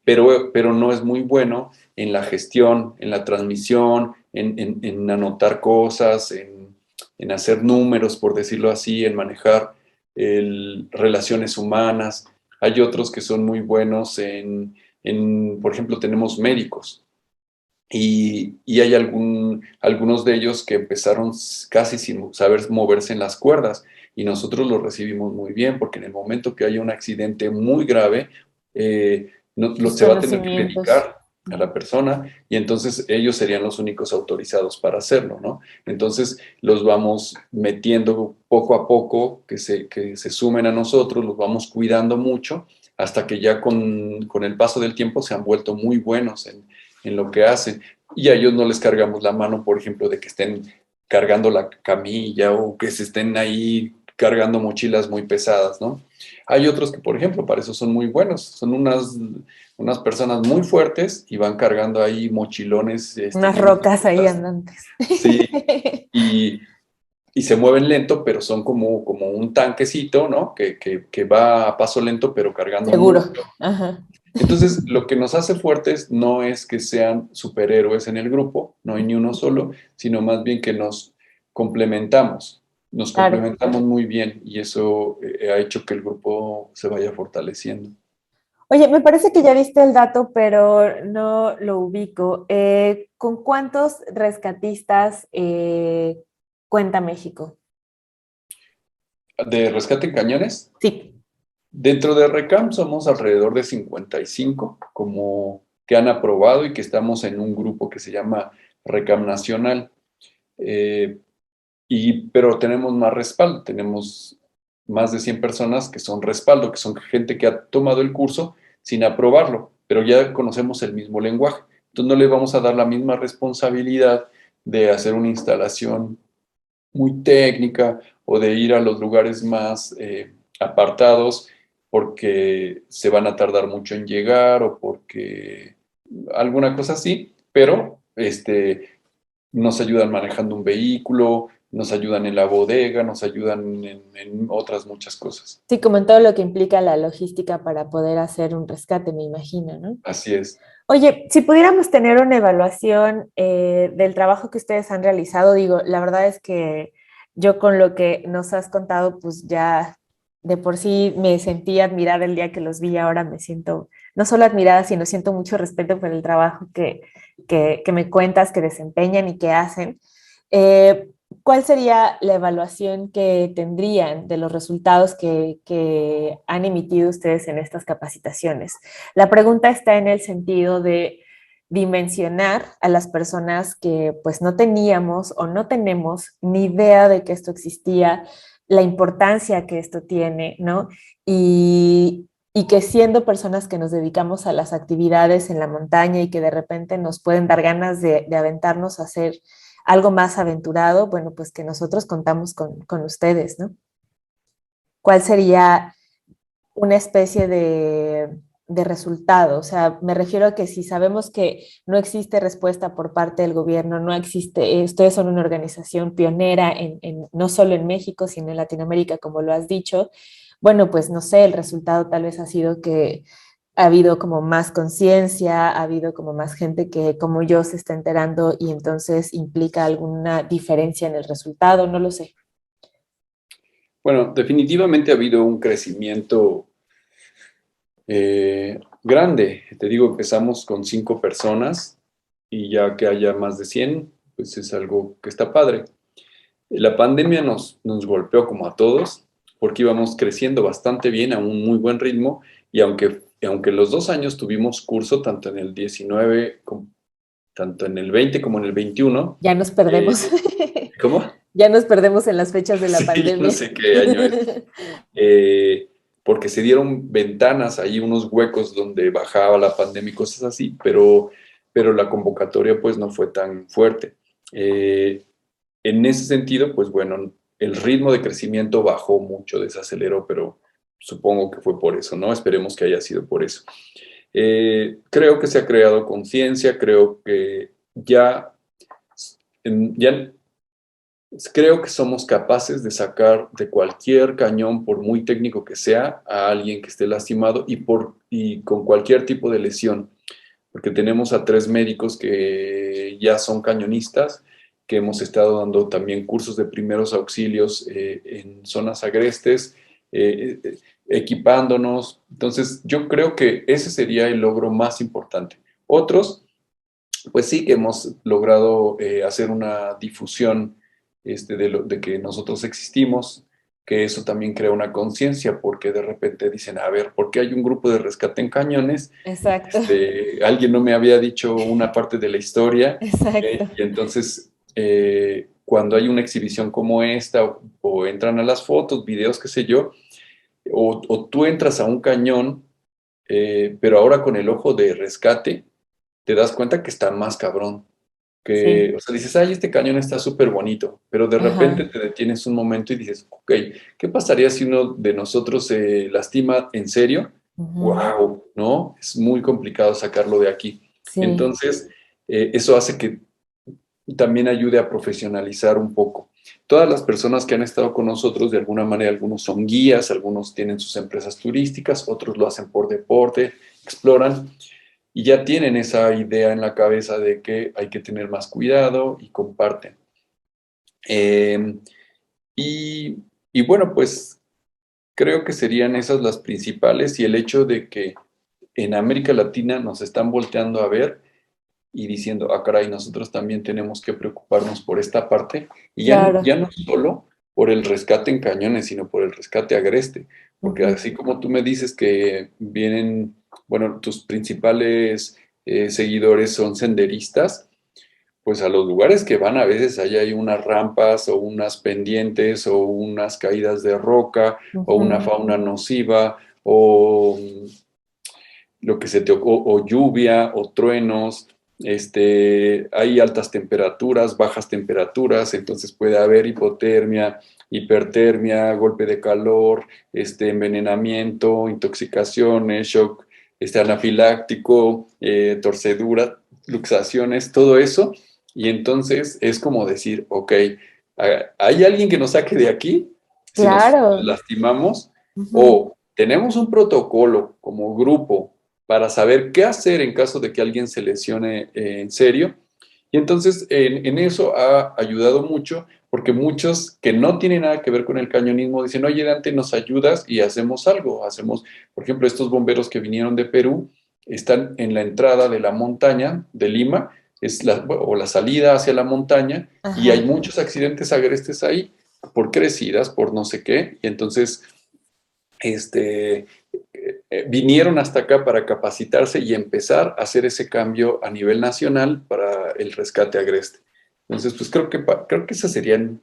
pero no es muy bueno en la gestión, en la transmisión, en anotar cosas, en hacer números, por decirlo así, en manejar relaciones humanas. Hay otros que son muy buenos por ejemplo, tenemos médicos y hay algunos de ellos que empezaron casi sin saber moverse en las cuerdas y nosotros los recibimos muy bien porque en el momento que haya un accidente muy grave, Sus se va a tener que conocimientos. medicar a la persona y entonces ellos serían los únicos autorizados para hacerlo, ¿no? Entonces los vamos metiendo poco a poco, que se sumen a nosotros, los vamos cuidando mucho hasta que ya con el paso del tiempo se han vuelto muy buenos en lo que hacen. Y a ellos no les cargamos la mano, por ejemplo, de que estén cargando la camilla o que se estén ahí cargando mochilas muy pesadas, ¿no? Hay otros que, por ejemplo, para eso son muy buenos, son unas personas muy fuertes y van cargando ahí mochilones Unas llenos de rocas ahí cosas. andantes. Sí, y, y se mueven lento, pero son como un tanquecito, ¿no? Que va a paso lento, pero cargando Seguro. mucho. Ajá. Entonces, lo que nos hace fuertes no es que sean superhéroes en el grupo, no hay ni uno solo, sino más bien que nos Claro. complementamos muy bien y eso ha hecho que el grupo se vaya fortaleciendo. Oye, me parece que ya viste el dato, pero no lo ubico. ¿Con cuántos rescatistas cuenta México? De rescate en cañones, Sí. dentro de RECAM somos alrededor de 55 como que han aprobado y que estamos en un grupo que se llama RECAM Nacional. Eh, pero tenemos más respaldo, tenemos más de 100 personas que son respaldo, que son gente que ha tomado el curso sin aprobarlo, pero ya conocemos el mismo lenguaje. Entonces no le vamos a dar la misma responsabilidad de hacer una instalación muy técnica o de ir a los lugares más apartados porque se van a tardar mucho en llegar o porque alguna cosa así, pero nos ayudan manejando un vehículo, nos ayudan en la bodega, nos ayudan en otras muchas cosas. Sí, como en todo lo que implica la logística para poder hacer un rescate, me imagino, ¿no? Así es. Oye, si pudiéramos tener una evaluación del trabajo que ustedes han realizado, digo, la verdad es que yo con lo que nos has contado, pues ya de por sí me sentí admirada el día que los vi, ahora me siento no solo admirada, sino siento mucho respeto por el trabajo que me cuentas, que desempeñan y que hacen. Eh, ¿Cuál sería la evaluación que tendrían de los resultados que han emitido ustedes en estas capacitaciones? La pregunta está en el sentido de dimensionar a las personas que pues no teníamos o no tenemos ni idea de que esto existía, la importancia que esto tiene, ¿no? Y que siendo personas que nos dedicamos a las actividades en la montaña y que de repente nos pueden dar ganas de aventarnos a hacer algo más aventurado, bueno, pues que nosotros contamos con ustedes, ¿no? ¿Cuál sería una especie de resultado? O sea, me refiero a que si sabemos que no existe respuesta por parte del gobierno, no existe, ustedes son una organización pionera no solo en México, sino en Latinoamérica, como lo has dicho, bueno, pues no sé, el resultado tal vez ha sido que ha habido como más conciencia, ha habido como más gente que como yo se está enterando y entonces implica alguna diferencia en el resultado, no lo sé. Bueno, definitivamente ha habido un crecimiento grande. Te digo, empezamos con 5 personas y ya que haya más de 100, pues es algo que está padre. La pandemia nos golpeó como a todos porque íbamos creciendo bastante bien a un muy buen ritmo y aunque los 2 años tuvimos curso, tanto en el 19, tanto en el 20 como en el 21, Ya nos perdemos. ¿cómo? Ya nos perdemos en las fechas de la Sí, no pandemia. sé qué año es. Porque se dieron ventanas, ahí unos huecos donde bajaba la pandemia y cosas así, pero la convocatoria pues no fue tan fuerte. Eh, en ese sentido, pues bueno, el ritmo de crecimiento bajó mucho, desaceleró, pero supongo que fue por eso, ¿no? Esperemos que haya sido por eso. Creo que se ha creado conciencia, creo que ya creo que somos capaces de sacar de cualquier cañón, por muy técnico que sea, a alguien que esté lastimado y con cualquier tipo de lesión, porque tenemos a 3 médicos que ya son cañonistas, que hemos estado dando también cursos de primeros auxilios en zonas agrestes, equipándonos. Entonces, yo creo que ese sería el logro más importante. Otros pues sí que hemos logrado hacer una difusión de que nosotros existimos, que eso también crea una conciencia, porque de repente dicen, a ver, ¿por qué hay un grupo de rescate en cañones? Exacto, Alguien no me había dicho una parte de la historia, exacto. y entonces cuando hay una exhibición como esta, o entran a las fotos, videos, qué sé yo, o tú entras a un cañón, pero ahora con el ojo de rescate, te das cuenta que está más cabrón. Sí, O sea, dices, ay, este cañón está súper bonito, pero de repente ajá. te detienes un momento y dices, ok, ¿qué pasaría si uno de nosotros se lastima en serio? Ujú. ¡Wow! ¿No? Es muy complicado sacarlo de aquí. Sí, Entonces, eso hace que también ayude a profesionalizar un poco. Todas las personas que han estado con nosotros, de alguna manera, algunos son guías, algunos tienen sus empresas turísticas, otros lo hacen por deporte, exploran y ya tienen esa idea en la cabeza de que hay que tener más cuidado y comparten. Eh, y, y bueno, pues creo que serían esas las principales y el hecho de que en América Latina nos están volteando a ver y diciendo, ah, caray, nosotros también tenemos que preocuparnos por esta parte, y claro. ya no solo por el rescate en cañones, sino por el rescate agreste, porque Ujú. así como tú me dices que vienen, bueno, tus principales seguidores son senderistas, pues a los lugares que van a veces allá hay unas rampas o unas pendientes o unas caídas de roca o una Ujú. fauna nociva o lo que o lluvia o truenos, hay altas temperaturas, bajas temperaturas, entonces puede haber hipotermia, hipertermia, golpe de calor, envenenamiento, intoxicaciones, shock, anafiláctico, torcedura, luxaciones, todo eso. Y entonces es como decir, ok, ¿hay alguien que nos saque de aquí si nos Claro. lastimamos? Ujú. O tenemos un protocolo como grupo para saber qué hacer en caso de que alguien se lesione en serio. Y entonces en eso ha ayudado mucho, porque muchos que no tienen nada que ver con el cañonismo dicen, oye, Dante, ¿nos ayudas? Y hacemos algo. Por ejemplo, estos bomberos que vinieron de Perú están en la entrada de la montaña de Lima, o la salida hacia la montaña, y hay Ajá. muchos accidentes agrestes ahí por crecidas, por no sé qué, y entonces este, vinieron hasta acá para capacitarse y empezar a hacer ese cambio a nivel nacional para el rescate agreste. Entonces, pues creo que esas serían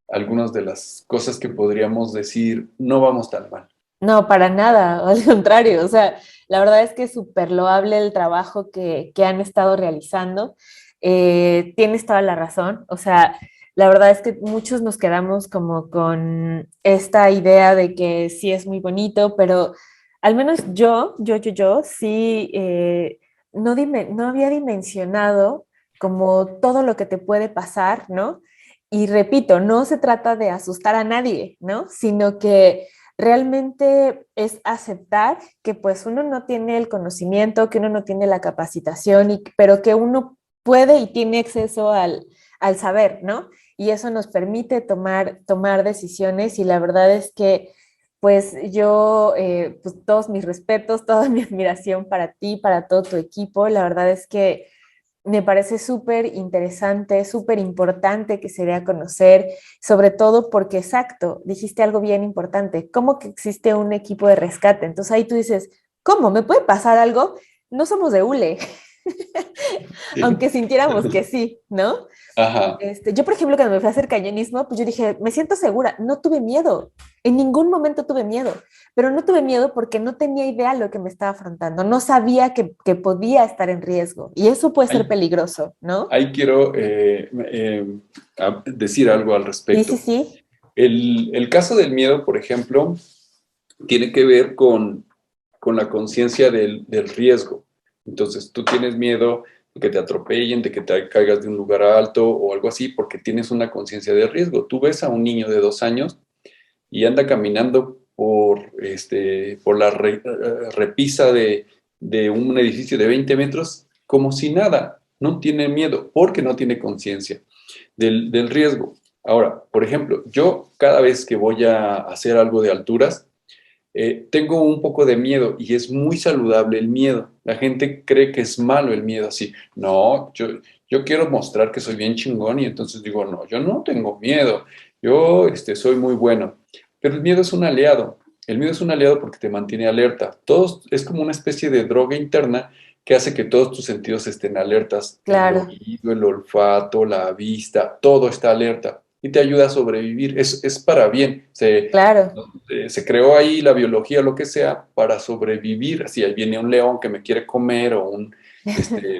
algunas de las cosas que podríamos decir, no vamos tan mal. No, para nada, al contrario, o sea, la verdad es que es súper loable el trabajo que han estado realizando. Tienes toda la razón, o sea, la verdad es que muchos nos quedamos como con esta idea de que sí es muy bonito, pero al menos yo, sí, no había dimensionado como todo lo que te puede pasar, ¿no? Y repito, no se trata de asustar a nadie, ¿no? Sino que realmente es aceptar que pues uno no tiene el conocimiento, que uno no tiene la capacitación, pero que uno puede y tiene acceso al saber, ¿no? Y eso nos permite tomar decisiones y la verdad es que pues yo, pues todos mis respetos, toda mi admiración para ti, para todo tu equipo. La verdad es que me parece súper interesante, súper importante que se dé a conocer, sobre todo porque, exacto, dijiste algo bien importante, ¿cómo que existe un equipo de rescate? Entonces ahí tú dices, ¿cómo? ¿Me puede pasar algo? No somos de hule, Sí. aunque sintiéramos que sí, ¿no? Ajá. Yo, por ejemplo, cuando me fui a hacer cañonismo, pues yo dije, me siento segura, no tuve miedo, en ningún momento tuve miedo, pero no tuve miedo porque no tenía idea de lo que me estaba afrontando, no sabía que podía estar en riesgo y eso puede ser Ahí, peligroso, ¿no? ahí quiero decir algo al Sí, sí, respecto. sí, El caso del miedo, por ejemplo, tiene que ver con la conciencia del riesgo. Entonces, tú tienes miedo de que te atropellen, de que te caigas de un lugar alto o algo así, porque tienes una conciencia de riesgo. Tú ves a un niño de 2 años y anda caminando por la repisa de un edificio de 20 metros como si nada. No tiene miedo porque no tiene conciencia del riesgo. Ahora, por ejemplo, yo cada vez que voy a hacer algo de alturas, tengo un poco de miedo y es muy saludable el miedo. La gente cree que es malo el miedo, así. No, yo quiero mostrar que soy bien chingón y entonces digo, no, yo no tengo miedo, yo soy muy bueno. Pero el miedo es un aliado. El miedo es un aliado porque te mantiene alerta. Todos, es como una especie de droga interna que hace que todos tus sentidos estén alertas. El claro, oído, el olfato, la vista, todo está alerta y te ayuda a sobrevivir. Es para bien. claro. Se creó ahí la biología, lo que sea, para sobrevivir. Así ahí viene un león que me quiere comer o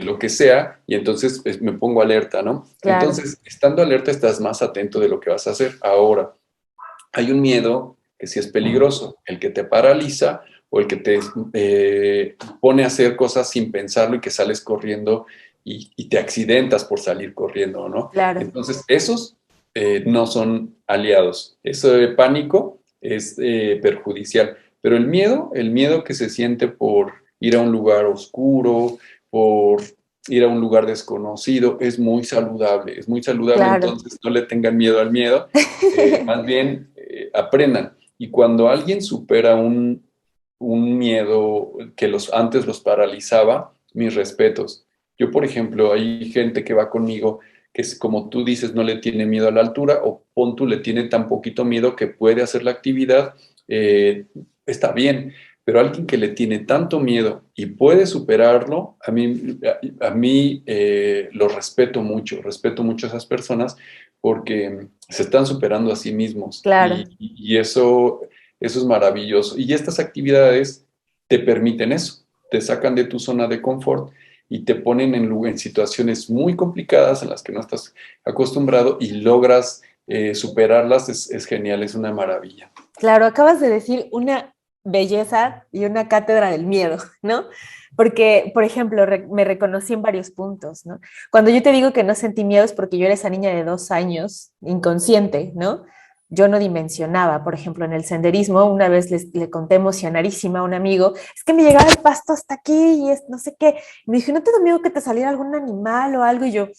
lo que sea, y entonces pues, me pongo alerta, ¿no? Claro, Entonces, estando alerta, estás más atento de lo que vas a hacer. Ahora, hay un miedo que sí es peligroso, el que te paraliza o el que te pone a hacer cosas sin pensarlo y que sales corriendo y te accidentas por salir corriendo, ¿no? claro, Entonces, esos no son aliados. Eso de pánico es perjudicial. Pero el miedo que se siente por ir a un lugar oscuro, por ir a un lugar desconocido, es muy saludable. Es muy saludable, claro. entonces no le tengan miedo al miedo, más bien aprendan. Y cuando alguien supera un miedo que antes los paralizaba, mis respetos. Yo, por ejemplo, hay gente que va conmigo que es como tú dices, no le tiene miedo a la altura, o pon tú le tiene tan poquito miedo que puede hacer la actividad, está bien, pero alguien que le tiene tanto miedo y puede superarlo, a mí lo respeto mucho a esas personas porque se están superando a sí mismos Claro. y eso es maravilloso. Y estas actividades te permiten eso, te sacan de tu zona de confort y te ponen en situaciones muy complicadas en las que no estás acostumbrado y logras superarlas, es genial, es una maravilla. Claro, acabas de decir una belleza y una cátedra del miedo, ¿no? Porque, por ejemplo, me reconocí en varios puntos, ¿no? Cuando yo te digo que no sentí miedo es porque yo era esa niña de 2 años, inconsciente, ¿no? Yo no dimensionaba, por ejemplo, en el senderismo, una vez le conté emocionadísima a un amigo, es que me llegaba el pasto hasta aquí y es no sé qué. Y me dije, ¿no te da miedo que te saliera algún animal o algo? Y yo,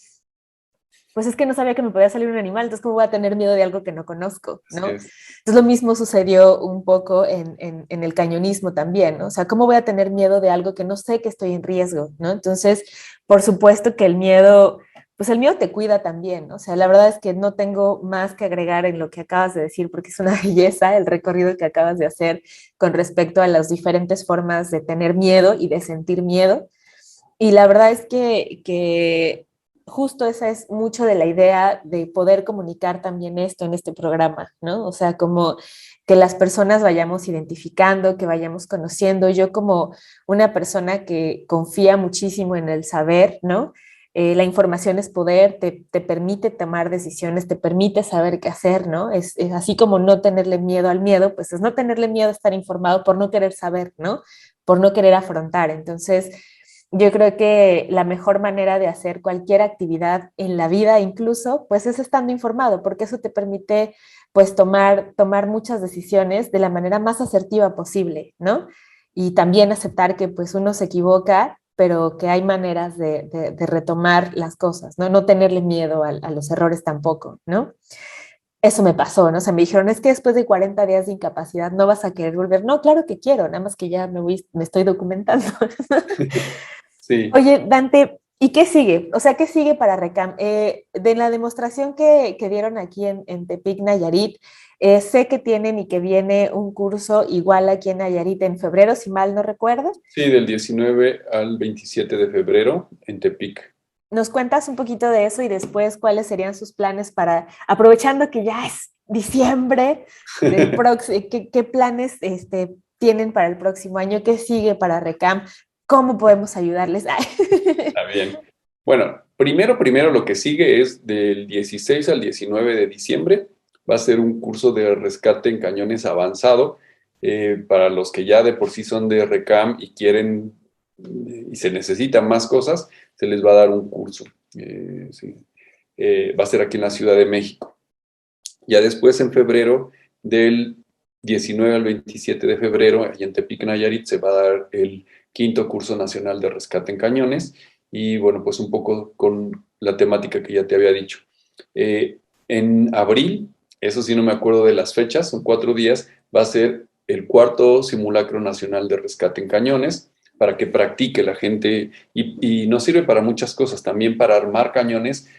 pues es que no sabía que me podía salir un animal, entonces ¿cómo voy a tener miedo de algo que no conozco, Así ¿no? es. Entonces lo mismo sucedió un poco en el cañonismo también, ¿no? O sea, ¿cómo voy a tener miedo de algo que no sé que estoy en riesgo, ¿no? Entonces, por supuesto que el miedo, pues el miedo te cuida también, ¿no? O sea, la verdad es que no tengo más que agregar en lo que acabas de decir, porque es una belleza el recorrido que acabas de hacer con respecto a las diferentes formas de tener miedo y de sentir miedo. Y la verdad es que justo esa es mucho de la idea de poder comunicar también esto en este programa, ¿no? O sea, como que las personas vayamos identificando, que vayamos conociendo. Yo como una persona que confía muchísimo en el saber, ¿no? La información es poder, te permite tomar decisiones, te permite saber qué hacer, ¿no? Es así como no tenerle miedo al miedo, pues es no tenerle miedo a estar informado por no querer saber, ¿no? Por no querer afrontar. Entonces, yo creo que la mejor manera de hacer cualquier actividad en la vida, incluso, pues es estando informado, porque eso te permite, pues, tomar muchas decisiones de la manera más asertiva posible, ¿no? Y también aceptar que, pues, uno se equivoca, pero que hay maneras de retomar las cosas, ¿no? No tenerle miedo a los errores tampoco, ¿no? Eso me pasó, ¿no? O sea, me dijeron, es que después de 40 días de incapacidad no vas a querer volver. No, claro que quiero, nada más que ya me estoy documentando. Sí. Oye, Dante, ¿y qué sigue? O sea, ¿qué sigue para Recam? De la demostración que dieron aquí en Tepic, Nayarit, sé que tienen y que viene un curso igual aquí en Nayarit en febrero, si mal no recuerdo. Sí, del 19 al 27 de febrero en Tepic. ¿Nos cuentas un poquito de eso y después cuáles serían sus planes para, aprovechando que ya es diciembre, qué planes tienen para el próximo año? ¿Qué sigue para Recam? ¿Cómo podemos ayudarles? Está bien. Bueno, primero lo que sigue es del 16 al 19 de diciembre. Va a ser un curso de rescate en cañones avanzado para los que ya de por sí son de RECAM y quieren y se necesitan más cosas, se les va a dar un curso. Sí. Va a ser aquí en la Ciudad de México. Ya después, en febrero, del 19 al 27 de febrero, allá en Tepic, Nayarit, se va a dar el quinto curso nacional de rescate en cañones y bueno, pues un poco con la temática que ya te había dicho. En abril, eso sí no me acuerdo de las fechas, son 4 días, va a ser el cuarto simulacro nacional de rescate en cañones para que practique la gente y nos sirve para muchas cosas, también para armar cañones.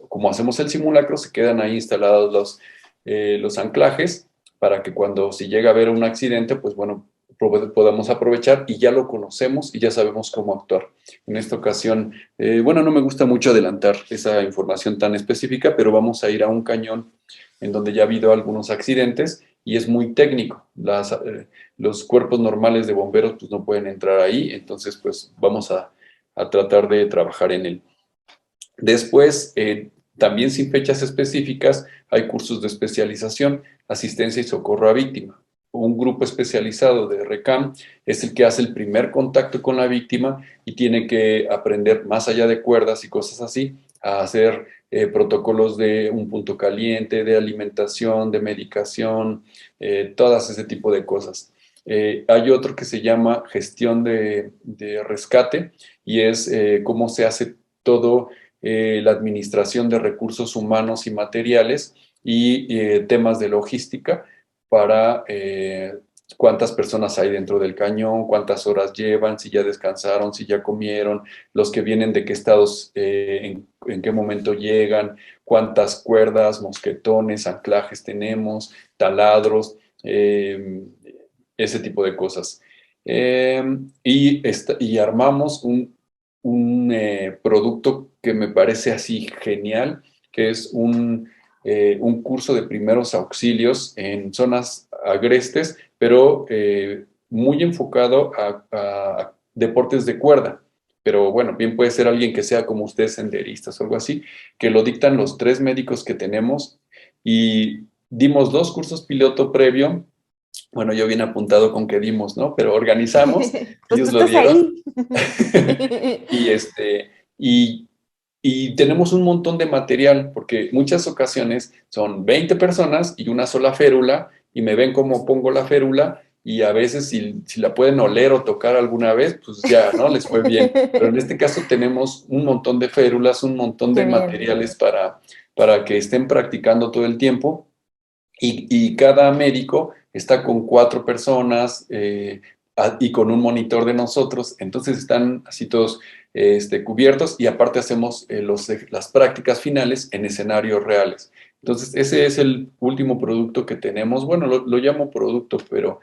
Como hacemos el simulacro, se quedan ahí instalados los anclajes para que cuando si llega a haber un accidente, pues bueno, podamos aprovechar y ya lo conocemos y ya sabemos cómo actuar. En esta ocasión, bueno, no me gusta mucho adelantar esa información tan específica, pero vamos a ir a un cañón en donde ya ha habido algunos accidentes y es muy técnico. Los cuerpos normales de bomberos pues no pueden entrar ahí, entonces pues vamos a tratar de trabajar en él. Después, también sin fechas específicas, hay cursos de especialización, asistencia y socorro a víctima. Un grupo especializado de RECAM es el que hace el primer contacto con la víctima y tiene que aprender, más allá de cuerdas y cosas así, a hacer protocolos de un punto caliente, de alimentación, de medicación, todas ese tipo de cosas. Hay otro que se llama gestión de rescate y es cómo se hace todo la administración de recursos humanos y materiales y temas de logística para cuántas personas hay dentro del cañón, cuántas horas llevan, si ya descansaron, si ya comieron, los que vienen de qué estados, en qué momento llegan, cuántas cuerdas, mosquetones, anclajes tenemos, taladros, ese tipo de cosas. Y armamos un producto que me parece así genial, que es un curso de primeros auxilios en zonas agrestes, pero muy enfocado a deportes de cuerda. Pero bueno, bien puede ser alguien que sea como ustedes, senderistas o algo así, que lo dictan los 3 médicos que tenemos y dimos 2 cursos piloto previo. Bueno, yo bien apuntado con que dimos, ¿no? Pero organizamos, Pues tú ellos lo estás dieron ahí. y, y, y tenemos un montón de material, porque muchas ocasiones son 20 personas y una sola férula, y me ven cómo pongo la férula, y a veces si la pueden oler o tocar alguna vez, pues ya, ¿no? Les fue bien. Pero en este caso tenemos un montón de férulas, un montón Qué de bien. materiales para que estén practicando todo el tiempo y cada médico está con 4 personas y con un monitor de nosotros, entonces están así todos cubiertos y aparte hacemos las prácticas finales en escenarios reales. Entonces ese es el último producto que tenemos, bueno, lo llamo producto, pero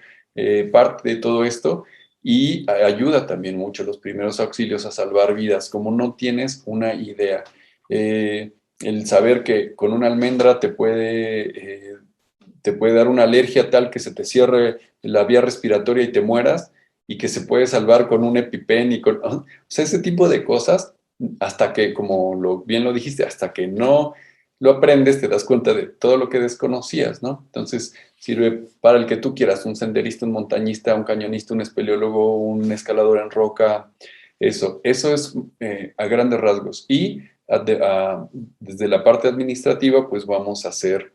parte de todo esto y ayuda también mucho los primeros auxilios a salvar vidas, como no tienes una idea. El saber que con una almendra te puede dar una alergia tal que se te cierre la vía respiratoria y te mueras, y que se puede salvar con un EpiPen y con, o sea, ese tipo de cosas, hasta que, como bien lo dijiste, hasta que no lo aprendes, te das cuenta de todo lo que desconocías, ¿no? Entonces, sirve para el que tú quieras, un senderista, un montañista, un cañonista, un espeleólogo, un escalador en roca, eso es a grandes rasgos. Y desde la parte administrativa, pues vamos a hacer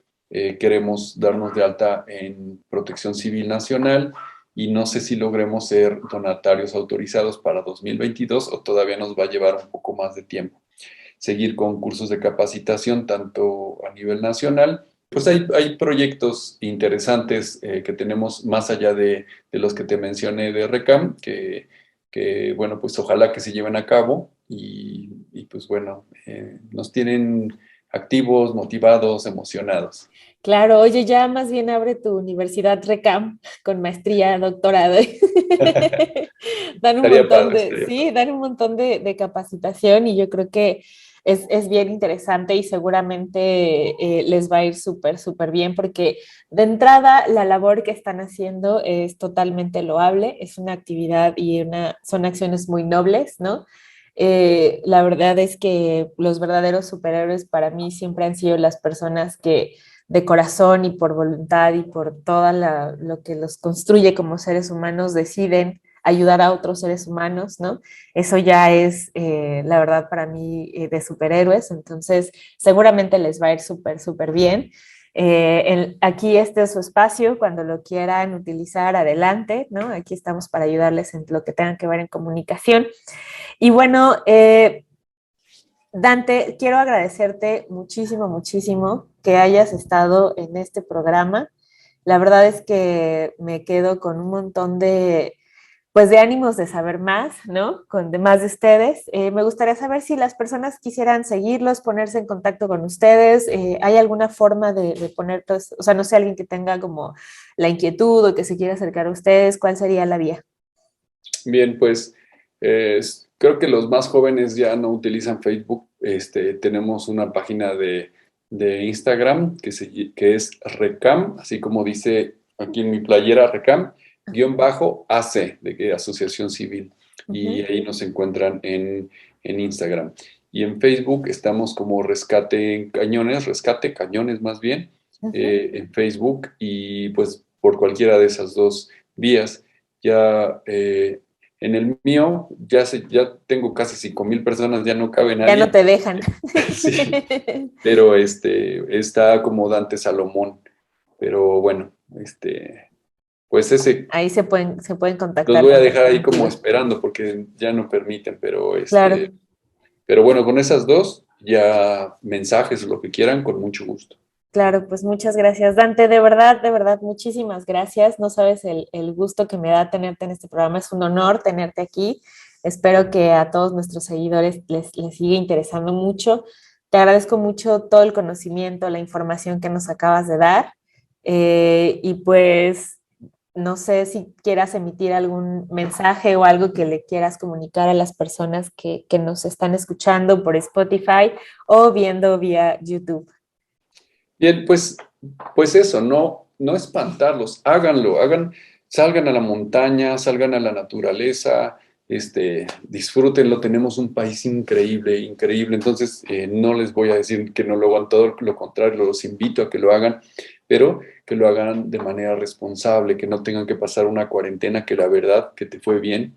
queremos darnos de alta en Protección Civil Nacional y no sé si logremos ser donatarios autorizados para 2022 o todavía nos va a llevar un poco más de tiempo. seguir con cursos de capacitación tanto a nivel nacional. Pues hay proyectos interesantes que tenemos más allá de los que te mencioné de RECAM, bueno, pues ojalá que se lleven a cabo y pues bueno, nos tienen activos, motivados, emocionados. Claro, oye, ya más bien abre tu universidad RECAM con maestría, doctorado. Dan un Estaría montón padre, de, estaría sí, padre. dan un montón de capacitación y yo creo que es bien interesante y seguramente les va a ir súper, súper bien porque de entrada la labor que están haciendo es totalmente loable, es una actividad y son acciones muy nobles, ¿no? La verdad es que los verdaderos superhéroes para mí siempre han sido las personas que de corazón y por voluntad y por todo lo que los construye como seres humanos deciden ayudar a otros seres humanos, ¿no? Eso ya es, la verdad, para mí de superhéroes, entonces seguramente les va a ir súper, súper bien. Aquí este es su espacio, cuando lo quieran utilizar, adelante, ¿no? Aquí estamos para ayudarles en lo que tengan que ver en comunicación. Y bueno, Dante, quiero agradecerte muchísimo, muchísimo que hayas estado en este programa. La verdad es que me quedo con un montón pues de ánimos de saber más, ¿no? Con de más de ustedes. Me gustaría saber si las personas quisieran seguirlos, ponerse en contacto con ustedes. ¿Hay alguna forma de ponerlos? O sea, no sé, alguien que tenga como la inquietud o que se quiera acercar a ustedes, ¿cuál sería la vía? Bien, pues creo que los más jóvenes ya no utilizan Facebook. Tenemos una página de Instagram que es Recam, así como dice aquí en mi playera, Recam, guión bajo AC, de que Asociación Civil. Y Ujú, ahí nos encuentran en Instagram. Y en Facebook estamos como Rescate Cañones más bien, ujú. en Facebook y pues por cualquiera de esas dos vías. Ya en el mío ya tengo casi 5,000 personas, ya no cabe Ya no nadie. te dejan. Sí, pero está como Dante Salomón. Pero bueno, pues Ahí se pueden los contactar voy a con él dejar ahí como tranquilos. esperando porque ya no permiten, Claro, pero bueno, con esas dos, ya mensajes o lo que quieran, con mucho gusto. claro, pues muchas gracias, Dante. De verdad, muchísimas gracias. No sabes el gusto que me da tenerte en este programa. Es un honor tenerte aquí. Espero que a todos nuestros seguidores les siga interesando mucho. Te agradezco mucho todo el conocimiento, la información que nos acabas de dar. Y pues no sé si quieras emitir algún mensaje o algo que le quieras comunicar a las personas que nos están escuchando por Spotify o viendo vía YouTube. Bien, pues eso, no espantarlos, salgan a la montaña, salgan a la naturaleza, disfrútenlo, tenemos un país increíble, increíble, entonces no les voy a decir que no lo hagan todo lo contrario, los invito a que lo hagan, pero que lo hagan de manera responsable, que no tengan que pasar una cuarentena, que la verdad que te fue bien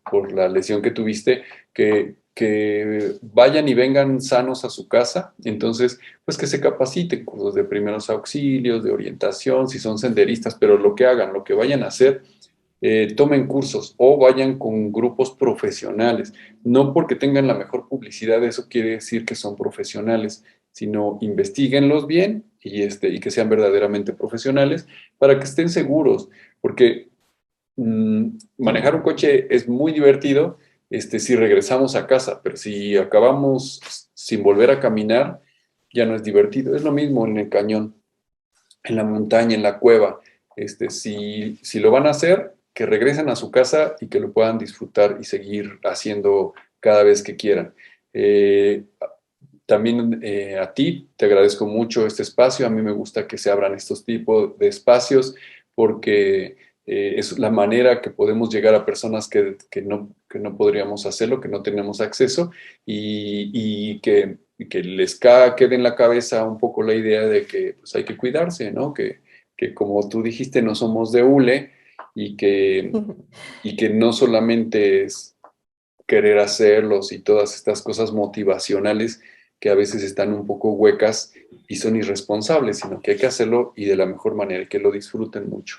por la lesión que tuviste, que vayan y vengan sanos a su casa, entonces pues que se capaciten, cursos de primeros auxilios, de orientación, si son senderistas, pero lo que hagan, lo que vayan a hacer, tomen cursos o vayan con grupos profesionales. No porque tengan la mejor publicidad, eso quiere decir que son profesionales, sino investiguenlos bien y que sean verdaderamente profesionales para que estén seguros, porque manejar un coche es muy divertido si regresamos a casa, pero si acabamos sin volver a caminar, ya no es divertido. Es lo mismo en el cañón, en la montaña, en la cueva. Si lo van a hacer, que regresen a su casa y que lo puedan disfrutar y seguir haciendo cada vez que quieran. Eh, También a ti te agradezco mucho este espacio. A mí me gusta que se abran estos tipos de espacios porque es la manera que podemos llegar a personas que no podríamos hacerlo, que no tenemos acceso y que quede en la cabeza un poco la idea de que pues, hay que cuidarse, ¿no? Que como tú dijiste, no somos de hule y que no solamente es querer hacerlos y todas estas cosas motivacionales que a veces están un poco huecas y son irresponsables, sino que hay que hacerlo y de la mejor manera y que lo disfruten mucho.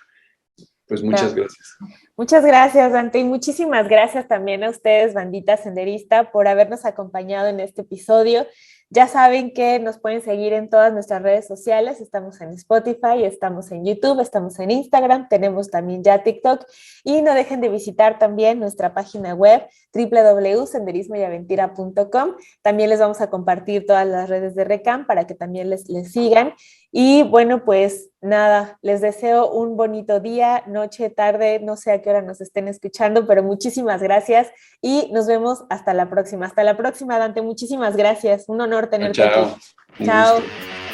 Pues muchas gracias. Muchas gracias, Dante, y muchísimas gracias también a ustedes, bandita senderista, por habernos acompañado en este episodio. Ya saben que nos pueden seguir en todas nuestras redes sociales. Estamos en Spotify, estamos en YouTube, estamos en Instagram, tenemos también ya TikTok. Y no dejen de visitar también nuestra página web www.senderismoyaventura.com. También les vamos a compartir todas las redes de Recam para que también les sigan. Y bueno, pues nada, les deseo un bonito día, noche, tarde, no sé a qué hora nos estén escuchando, pero muchísimas gracias y nos vemos hasta la próxima. Hasta la próxima, Dante, muchísimas gracias. Un honor tenerte Chao. aquí. Un Chao. gusto.